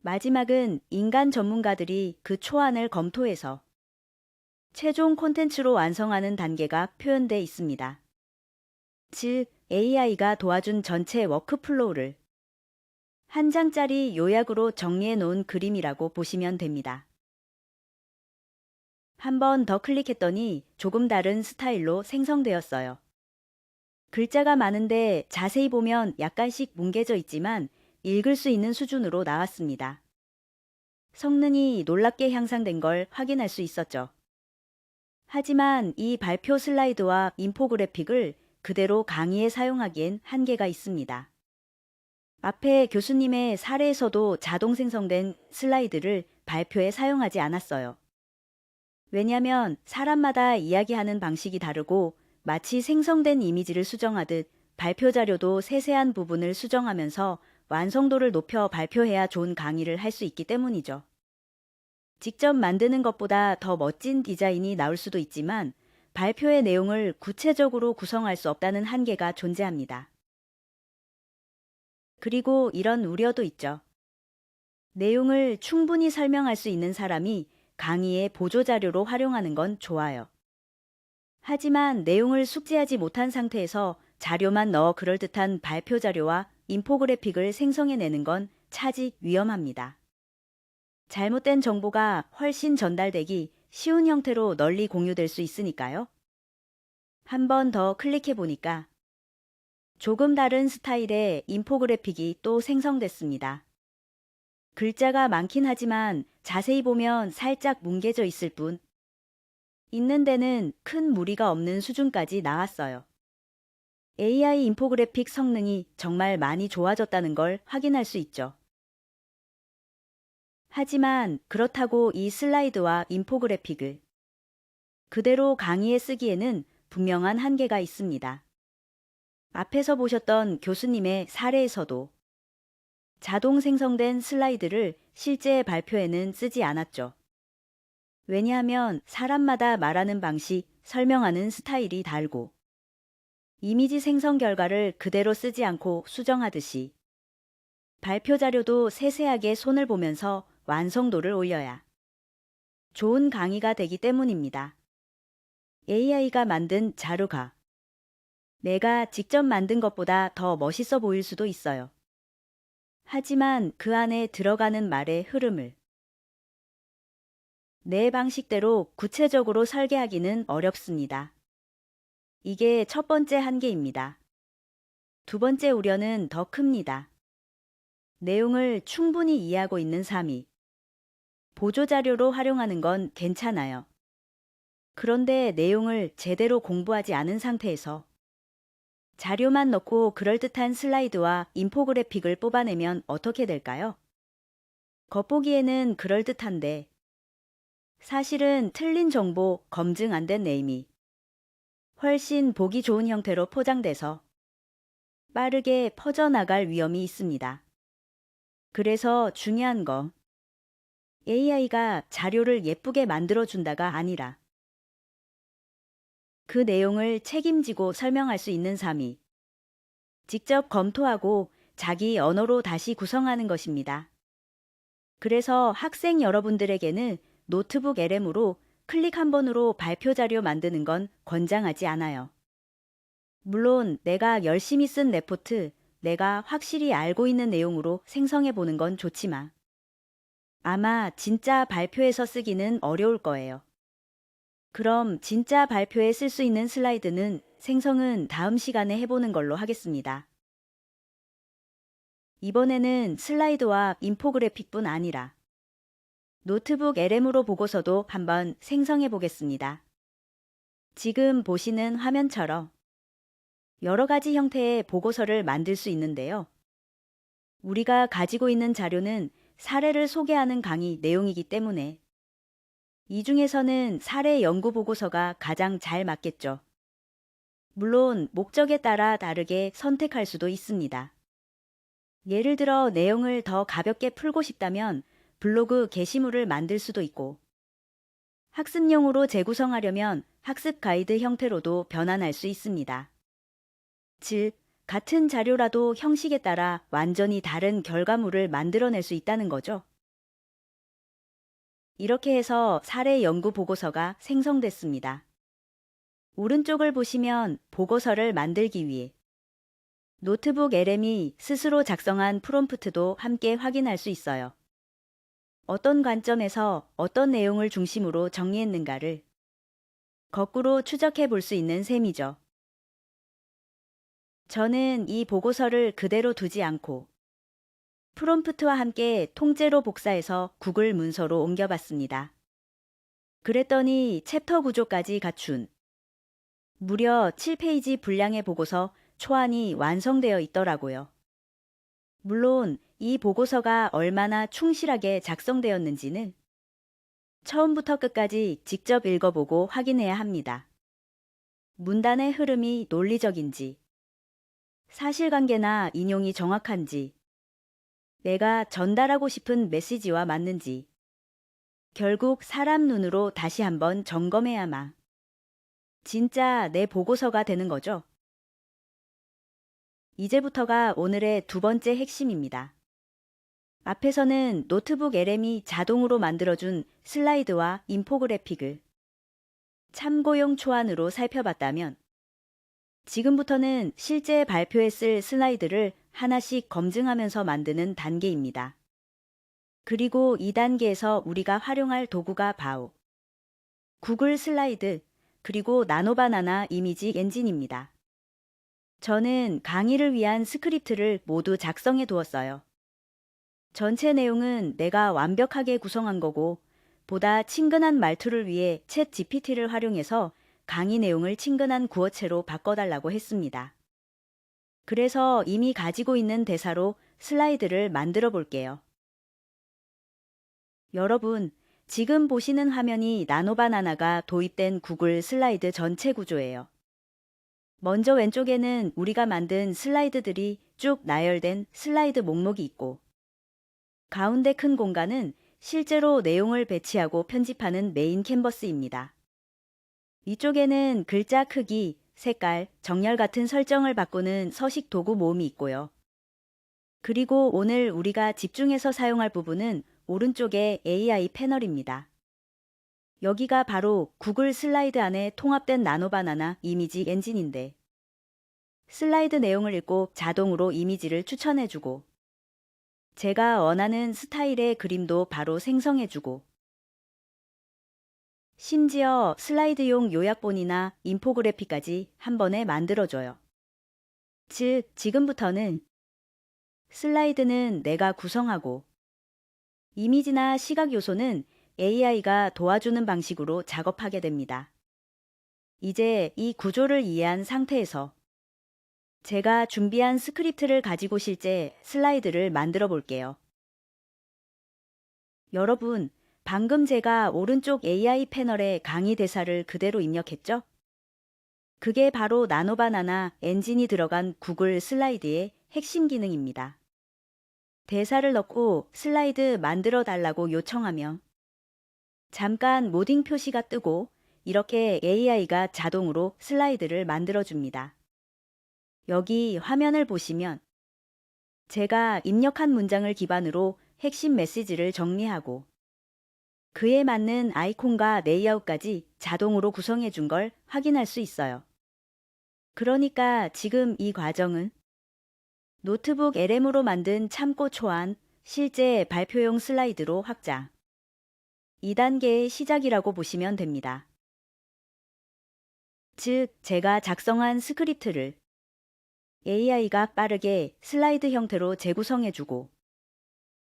마지막은 인간 전문가들이 그 초안을 검토해서 최종 콘텐츠로 완성하는 단계가 표현되어 있습니다. 즉, AI가 도와준 전체 워크플로우를 한 장짜리 요약으로 정리해 놓은 그림이라고 보시면 됩니다. 한 번 더 클릭했더니 조금 다른 스타일로 생성되었어요. 글자가 많은데 자세히 보면 약간씩 뭉개져 있지만 읽을 수 있는 수준으로 나왔습니다. 성능이 놀랍게 향상된 걸 확인할 수 있었죠. 하지만 이 발표 슬라이드와 인포그래픽을 그대로 강의에 사용하기엔 한계가 있습니다. 앞에 교수님의 사례에서도 자동 생성된 슬라이드를 발표에 사용하지 않았어요. 왜냐하면 사람마다 이야기하는 방식이 다르고 마치 생성된 이미지를 수정하듯 발표 자료도 세세한 부분을 수정하면서 완성도를 높여 발표해야 좋은 강의를 할 수 있기 때문이죠. 직접 만드는 것보다 더 멋진 디자인이 나올 수도 있지만 발표의 내용을 구체적으로 구성할 수 없다는 한계가 존재합니다. 그리고 이런 우려도 있죠. 내용을 충분히 설명할 수 있는 사람이 강의의 보조자료로 활용하는 건 좋아요. 하지만 내용을 숙지하지 못한 상태에서 자료만 넣어 그럴듯한 발표 자료와 인포그래픽을 생성해내는 건 차직 위험합니다. 잘못된 정보가 훨씬 전달되기 쉬운 형태로 널리 공유될 수 있으니까요. 한 번 더 클릭해 보니까 조금 다른 스타일의 인포그래픽이 또 생성됐습니다. 글자가 많긴 하지만 자세히 보면 살짝 뭉개져 있을 뿐 읽는 데는 큰 무리가 없는 수준까지 나왔어요. AI 인포그래픽 성능이 정말 많이 좋아졌다는 걸 확인할 수 있죠. 하지만 그렇다고 이 슬라이드와 인포그래픽을 그대로 강의에 쓰기에는 분명한 한계가 있습니다. 앞에서 보셨던 교수님의 사례에서도 자동 생성된 슬라이드를 실제 발표에는 쓰지 않았죠. 왜냐하면 사람마다 말하는 방식, 설명하는 스타일이 다르고 이미지 생성 결과를 그대로 쓰지 않고 수정하듯이 발표 자료도 세세하게 손을 보면서 완성도를 올려야 좋은 강의가 되기 때문입니다. AI가 만든 자료가 내가 직접 만든 것보다 더 멋있어 보일 수도 있어요. 하지만 그 안에 들어가는 말의 흐름을 내 방식대로 구체적으로 설계하기는 어렵습니다. 이게 첫 번째 한계입니다. 두 번째 우려는 더 큽니다. 내용을 충분히 이해하고 있는 삶이 보조자료로 활용하는 건 괜찮아요. 그런데 내용을 제대로 공부하지 않은 상태에서 자료만 넣고 그럴듯한 슬라이드와 인포그래픽을 뽑아내면 어떻게 될까요? 겉보기에는 그럴듯한데 사실은 틀린 정보, 검증 안 된 네임이 훨씬 보기 좋은 형태로 포장돼서 빠르게 퍼져나갈 위험이 있습니다. 그래서 중요한 건 AI가 자료를 예쁘게 만들어준다가 아니라 그 내용을 책임지고 설명할 수 있는 삶이 직접 검토하고 자기 언어로 다시 구성하는 것입니다. 그래서 학생 여러분들에게는 노트북 LM으로 클릭 한 번으로 발표 자료 만드는 건 권장하지 않아요. 물론 내가 열심히 쓴 레포트, 내가 확실히 알고 있는 내용으로 생성해 보는 건 좋지만 아마 진짜 발표에서 쓰기는 어려울 거예요. 그럼 진짜 발표에 쓸 수 있는 슬라이드는 생성은 다음 시간에 해보는 걸로 하겠습니다. 이번에는 슬라이드와 인포그래픽뿐 아니라 노트북 LM으로 보고서도 한번 생성해 보겠습니다. 지금 보시는 화면처럼 여러 가지 형태의 보고서를 만들 수 있는데요. 우리가 가지고 있는 자료는 사례를 소개하는 강의 내용이기 때문에 이 중에서는 사례 연구 보고서가 가장 잘 맞겠죠. 물론 목적에 따라 다르게 선택할 수도 있습니다. 예를 들어 내용을 더 가볍게 풀고 싶다면 블로그 게시물을 만들 수도 있고 학습용으로 재구성하려면 학습 가이드 형태로도 변환할 수 있습니다. 즉, 같은 자료라도 형식에 따라 완전히 다른 결과물을 만들어낼 수 있다는 거죠. 이렇게 해서 사례 연구 보고서가 생성됐습니다. 오른쪽을 보시면 보고서를 만들기 위해 노트북 LM이 스스로 작성한 프롬프트도 함께 확인할 수 있어요. 어떤 관점에서 어떤 내용을 중심으로 정리했는가를 거꾸로 추적해 볼 수 있는 셈이죠. 저는 이 보고서를 그대로 두지 않고 프롬프트와 함께 통째로 복사해서 구글 문서로 옮겨봤습니다. 그랬더니 챕터 구조까지 갖춘 무려 7페이지 분량의 보고서 초안이 완성되어 있더라고요. 물론 이 보고서가 얼마나 충실하게 작성되었는지는 처음부터 끝까지 직접 읽어보고 확인해야 합니다. 문단의 흐름이 논리적인지, 사실관계나 인용이 정확한지, 내가 전달하고 싶은 메시지와 맞는지, 결국 사람 눈으로 다시 한번 점검해야만 진짜 내 보고서가 되는 거죠. 이제부터가 오늘의 두 번째 핵심입니다. 앞에서는 노트북 LM이 자동으로 만들어준 슬라이드와 인포그래픽을 참고용 초안으로 살펴봤다면 지금부터는 실제 발표에 쓸 슬라이드를 하나씩 검증하면서 만드는 단계입니다. 그리고 이 단계에서 우리가 활용할 도구가 바로 구글 슬라이드 그리고 나노바나나 이미지 엔진입니다. 저는 강의를 위한 스크립트를 모두 작성해 두었어요. 전체 내용은 내가 완벽하게 구성한 거고 보다 친근한 말투를 위해 챗 GPT를 활용해서 강의 내용을 친근한 구어체로 바꿔달라고 했습니다. 그래서 이미 가지고 있는 대사로 슬라이드를 만들어 볼게요. 여러분, 지금 보시는 화면이 나노바나나가 도입된 구글 슬라이드 전체 구조예요. 먼저 왼쪽에는 우리가 만든 슬라이드들이 쭉 나열된 슬라이드 목록이 있고, 가운데 큰 공간은 실제로 내용을 배치하고 편집하는 메인 캔버스입니다. 위쪽에는 글자 크기, 색깔, 정렬 같은 설정을 바꾸는 서식 도구 모음이 있고요. 그리고 오늘 우리가 집중해서 사용할 부분은 오른쪽의 AI 패널입니다. 여기가 바로 구글 슬라이드 안에 통합된 나노바나나 이미지 엔진인데, 슬라이드 내용을 읽고 자동으로 이미지를 추천해주고, 제가 원하는 스타일의 그림도 바로 생성해주고, 심지어 슬라이드용 요약본이나 인포그래픽까지 한 번에 만들어줘요. 즉, 지금부터는 슬라이드는 내가 구성하고, 이미지나 시각 요소는 AI가 도와주는 방식으로 작업하게 됩니다. 이제 이 구조를 이해한 상태에서 제가 준비한 스크립트를 가지고 실제 슬라이드를 만들어 볼게요. 여러분, 방금 제가 오른쪽 AI 패널에 강의 대사를 그대로 입력했죠? 그게 바로 나노바나나 엔진이 들어간 구글 슬라이드의 핵심 기능입니다. 대사를 넣고 슬라이드 만들어 달라고 요청하면 잠깐 모딩 표시가 뜨고 이렇게 AI가 자동으로 슬라이드를 만들어 줍니다. 여기 화면을 보시면 제가 입력한 문장을 기반으로 핵심 메시지를 정리하고 그에 맞는 아이콘과 레이아웃까지 자동으로 구성해 준 걸 확인할 수 있어요. 그러니까 지금 이 과정은 노트북 LM으로 만든 참고 초안, 실제 발표용 슬라이드로 확장. 2단계의 시작이라고 보시면 됩니다. 즉, 제가 작성한 스크립트를 AI가 빠르게 슬라이드 형태로 재구성해주고,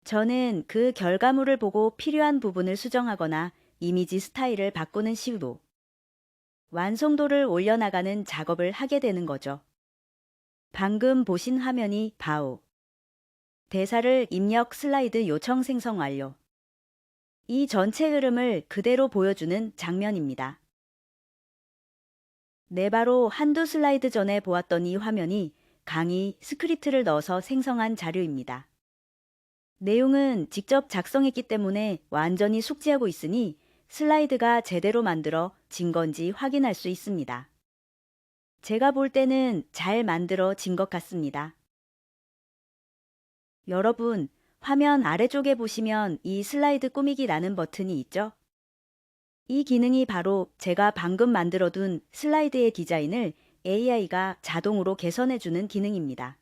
저는 그 결과물을 보고 필요한 부분을 수정하거나 이미지 스타일을 바꾸는 식으로 완성도를 올려나가는 작업을 하게 되는 거죠. 방금 보신 화면이 바로 대사를 입력 슬라이드 요청 생성 완료. 이 전체 흐름을 그대로 보여주는 장면입니다. 네, 바로 한두 슬라이드 전에 보았던 이 화면이 강의 스크립트를 넣어서 생성한 자료입니다. 내용은 직접 작성했기 때문에 완전히 숙지하고 있으니 슬라이드가 제대로 만들어진 건지 확인할 수 있습니다. 제가 볼 때는 잘 만들어진 것 같습니다. 여러분, 화면 아래쪽에 보시면 이 슬라이드 꾸미기라는 버튼이 있죠? 이 기능이 바로 제가 방금 만들어둔 슬라이드의 디자인을 AI가 자동으로 개선해주는 기능입니다.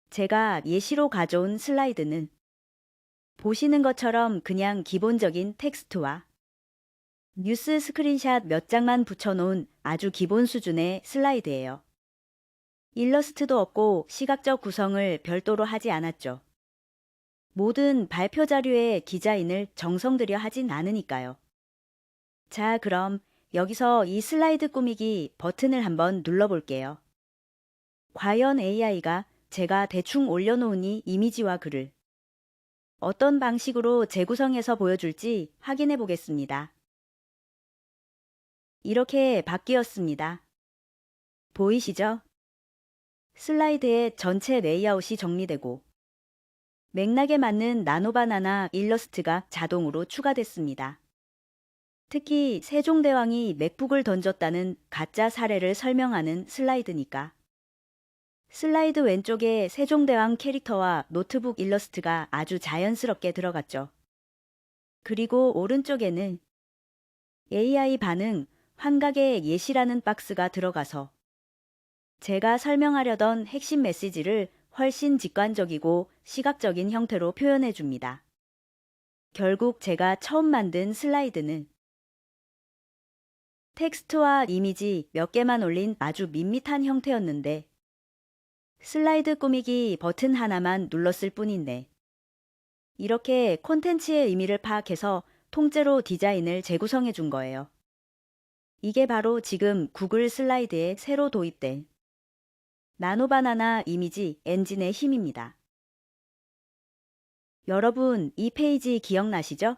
제가 예시로 가져온 슬라이드는 보시는 것처럼 그냥 기본적인 텍스트와 뉴스 스크린샷 몇 장만 붙여놓은 아주 기본 수준의 슬라이드예요. 일러스트도 없고 시각적 구성을 별도로 하지 않았죠. 모든 발표 자료에 디자인을 정성 들여 하진 않으니까요. 자, 그럼 여기서 이 슬라이드 꾸미기 버튼을 한번 눌러볼게요. 과연 AI가 제가 대충 올려놓은 이 이미지와 글을 어떤 방식으로 재구성해서 보여줄지 확인해 보겠습니다. 이렇게 바뀌었습니다. 보이시죠? 슬라이드의 전체 레이아웃이 정리되고 맥락에 맞는 나노바나나 일러스트가 자동으로 추가됐습니다. 특히 세종대왕이 맥북을 던졌다는 가짜 사례를 설명하는 슬라이드니까. 슬라이드 왼쪽에 세종대왕 캐릭터와 노트북 일러스트가 아주 자연스럽게 들어갔죠. 그리고 오른쪽에는 AI 반응, 환각의 예시라는 박스가 들어가서 제가 설명하려던 핵심 메시지를 훨씬 직관적이고 시각적인 형태로 표현해 줍니다. 결국 제가 처음 만든 슬라이드는 텍스트와 이미지 몇 개만 올린 아주 밋밋한 형태였는데 슬라이드 꾸미기 버튼 하나만 눌렀을 뿐인데 이렇게 콘텐츠의 의미를 파악해서 통째로 디자인을 재구성해 준 거예요. 이게 바로 지금 구글 슬라이드에 새로 도입된 나노바나나 이미지 엔진의 힘입니다. 여러분, 이 페이지 기억나시죠?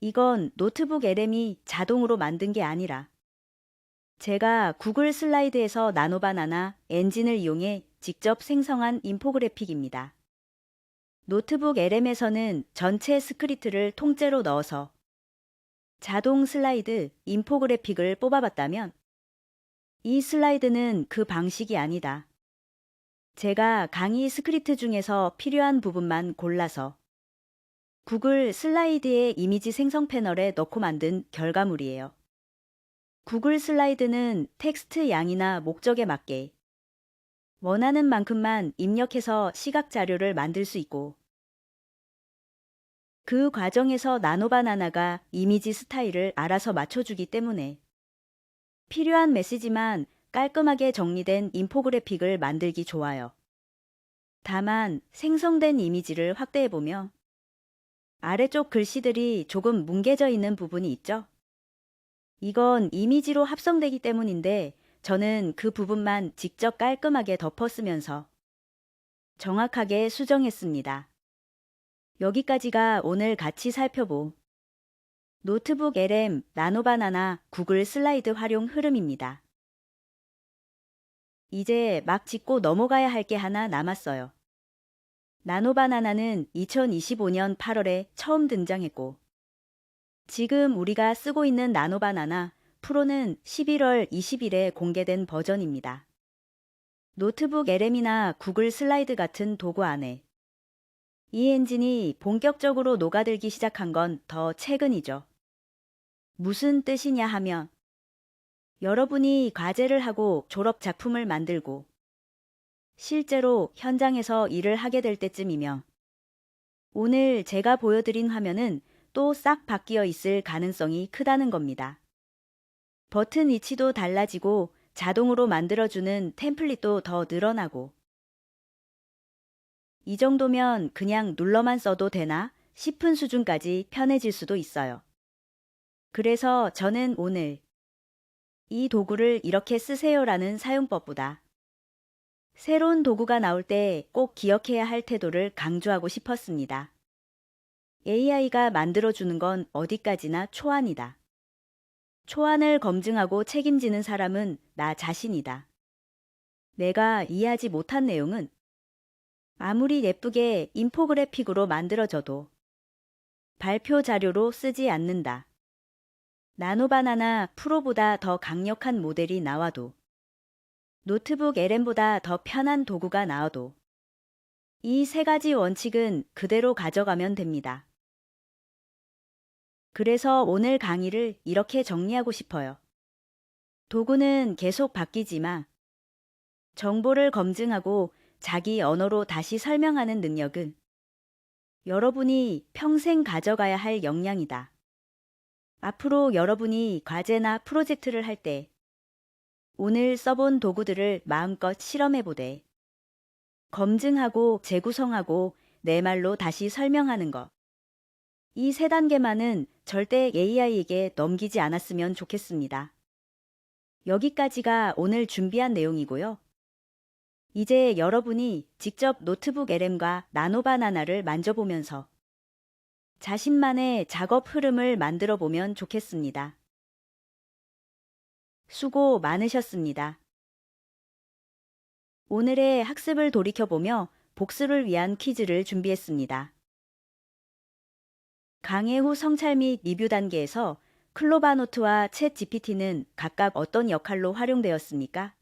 이건 노트북 LM이 자동으로 만든 게 아니라 제가 구글 슬라이드에서 나노바나나 엔진을 이용해 직접 생성한 인포그래픽입니다. 노트북 LM에서는 전체 스크립트를 통째로 넣어서 자동 슬라이드 인포그래픽을 뽑아봤다면 이 슬라이드는 그 방식이 아니다. 제가 강의 스크립트 중에서 필요한 부분만 골라서 구글 슬라이드의 이미지 생성 패널에 넣고 만든 결과물이에요. 구글 슬라이드는 텍스트 양이나 목적에 맞게 원하는 만큼만 입력해서 시각 자료를 만들 수 있고 그 과정에서 나노바나나가 이미지 스타일을 알아서 맞춰주기 때문에 필요한 메시지만 깔끔하게 정리된 인포그래픽을 만들기 좋아요. 다만 생성된 이미지를 확대해보며 아래쪽 글씨들이 조금 뭉개져 있는 부분이 있죠? 이건 이미지로 합성되기 때문인데 저는 그 부분만 직접 깔끔하게 덮어쓰면서 정확하게 수정했습니다. 여기까지가 오늘 같이 살펴볼 노트북 LM 나노바나나 구글 슬라이드 활용 흐름입니다. 이제 막 짚고 넘어가야 할 게 하나 남았어요. 나노바나나는 2025년 8월에 처음 등장했고 지금 우리가 쓰고 있는 나노바나나 프로는 11월 20일에 공개된 버전입니다. 노트북 LM이나 구글 슬라이드 같은 도구 안에 이 엔진이 본격적으로 녹아들기 시작한 건 더 최근이죠. 무슨 뜻이냐 하면 여러분이 과제를 하고 졸업 작품을 만들고 실제로 현장에서 일을 하게 될 때쯤이며 오늘 제가 보여드린 화면은 또 싹 바뀌어 있을 가능성이 크다는 겁니다. 버튼 위치도 달라지고 자동으로 만들어주는 템플릿도 더 늘어나고 이 정도면 그냥 눌러만 써도 되나 싶은 수준까지 편해질 수도 있어요. 그래서 저는 오늘 이 도구를 이렇게 쓰세요라는 사용법보다 새로운 도구가 나올 때 꼭 기억해야 할 태도를 강조하고 싶었습니다. AI가 만들어주는 건 어디까지나 초안이다. 초안을 검증하고 책임지는 사람은 나 자신이다. 내가 이해하지 못한 내용은 아무리 예쁘게 인포그래픽으로 만들어져도 발표 자료로 쓰지 않는다. 나노바나나 프로보다 더 강력한 모델이 나와도 노트북 LM보다 더 편한 도구가 나와도 이 세 가지 원칙은 그대로 가져가면 됩니다. 그래서 오늘 강의를 이렇게 정리하고 싶어요. 도구는 계속 바뀌지만 정보를 검증하고 자기 언어로 다시 설명하는 능력은 여러분이 평생 가져가야 할 역량이다. 앞으로 여러분이 과제나 프로젝트를 할 때 오늘 써본 도구들을 마음껏 실험해보되 검증하고 재구성하고 내 말로 다시 설명하는 것. 이 세 단계만은 절대 AI에게 넘기지 않았으면 좋겠습니다. 여기까지가 오늘 준비한 내용이고요. 이제 여러분이 직접 노트북 LM과 나노바나나를 만져보면서 자신만의 작업 흐름을 만들어 보면 좋겠습니다. 수고 많으셨습니다. 오늘의 학습을 돌이켜보며 복습을 위한 퀴즈를 준비했습니다. 강의 후 성찰 및 리뷰 단계에서 클로바노트와 챗 GPT는 각각 어떤 역할로 활용되었습니까?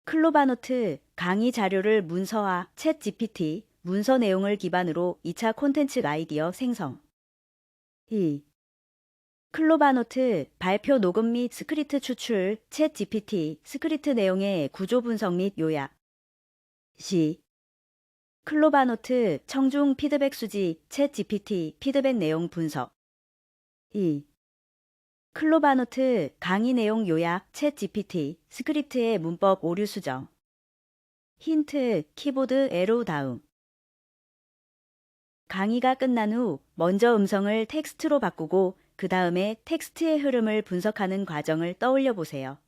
클로바노트 강의 자료를 문서화, 챗 GPT 문서 내용을 기반으로 2차 콘텐츠 아이디어 생성. 클로바노트 발표 녹음 및 스크립트 추출, 챗 GPT 스크립트 내용의 구조 분석 및 요약. 클로바노트 청중 피드백 수집, 챗 GPT 피드백 내용 분석. 클로바노트 강의 내용 요약, 챗 GPT 스크립트의 문법 오류 수정. 힌트, 키보드 에로우 다운. 강의가 끝난 후 먼저 음성을 텍스트로 바꾸고 그 다음에 텍스트의 흐름을 분석하는 과정을 떠올려 보세요.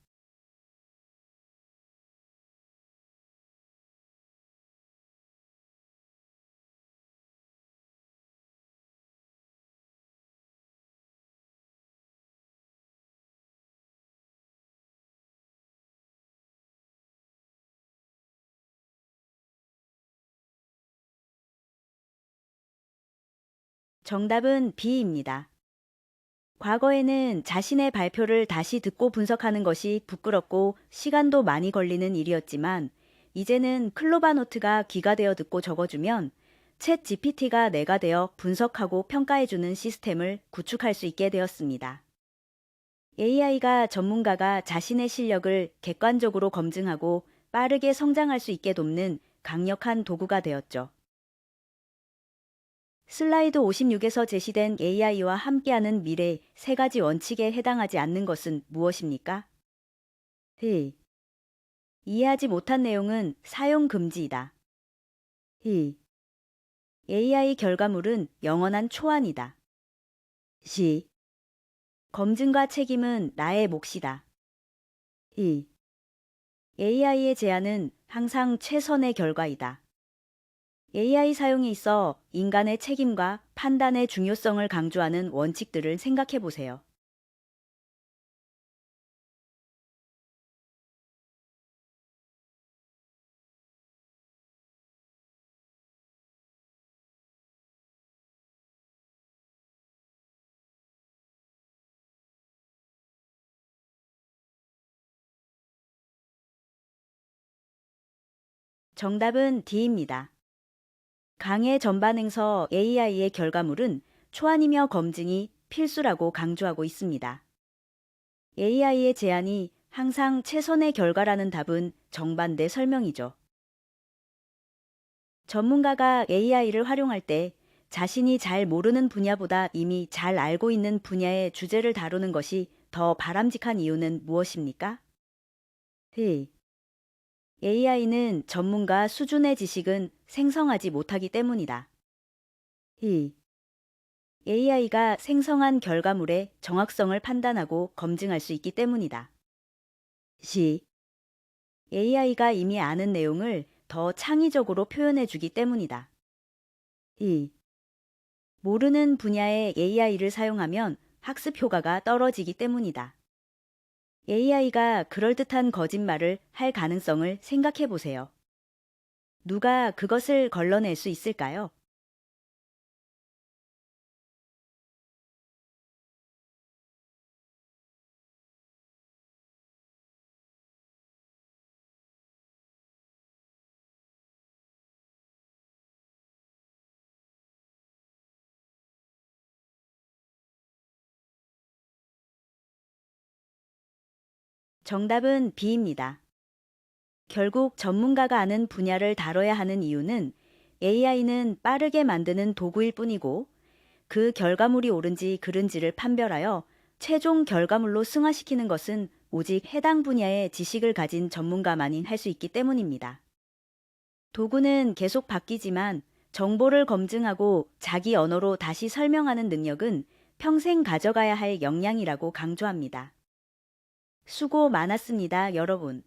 정답은 B입니다. 과거에는 자신의 발표를 다시 듣고 분석하는 것이 부끄럽고 시간도 많이 걸리는 일이었지만 이제는 클로바노트가 귀가 되어 듣고 적어주면 챗 GPT가 내가 되어 분석하고 평가해주는 시스템을 구축할 수 있게 되었습니다. AI가 전문가가 자신의 실력을 객관적으로 검증하고 빠르게 성장할 수 있게 돕는 강력한 도구가 되었죠. 슬라이드 56에서 제시된 AI와 함께하는 미래 세 가지 원칙에 해당하지 않는 것은 무엇입니까? 히. 이해하지 못한 내용은 사용 금지이다. 히. AI 결과물은 영원한 초안이다. 시. 검증과 책임은 나의 몫이다. 히. AI의 제안은 항상 최선의 결과이다. AI 사용에 있어 인간의 책임과 판단의 중요성을 강조하는 원칙들을 생각해 보세요. 정답은 D입니다. 강의 전반행서 AI의 결과물은 초안이며 검증이 필수라고 강조하고 있습니다. AI의 제안이 항상 최선의 결과라는 답은 정반대 설명이죠. 전문가가 AI를 활용할 때 자신이 잘 모르는 분야보다 이미 잘 알고 있는 분야의 주제를 다루는 것이 더 바람직한 이유는 무엇입니까? AI는 전문가 수준의 지식은 생성하지 못하기 때문이다. AI가 생성한 결과물의 정확성을 판단하고 검증할 수 있기 때문이다. AI가 이미 아는 내용을 더 창의적으로 표현해 주기 때문이다. 모르는 분야의 AI를 사용하면 학습 효과가 떨어지기 때문이다. AI가 그럴듯한 거짓말을 할 가능성을 생각해 보세요. 누가 그것을 걸러낼 수 있을까요? 정답은 B입니다. 결국 전문가가 아는 분야를 다뤄야 하는 이유는 AI는 빠르게 만드는 도구일 뿐이고 그 결과물이 옳은지 그른지를 판별하여 최종 결과물로 승화시키는 것은 오직 해당 분야의 지식을 가진 전문가만이 할 수 있기 때문입니다. 도구는 계속 바뀌지만 정보를 검증하고 자기 언어로 다시 설명하는 능력은 평생 가져가야 할 역량이라고 강조합니다. 수고 많았습니다, 여러분.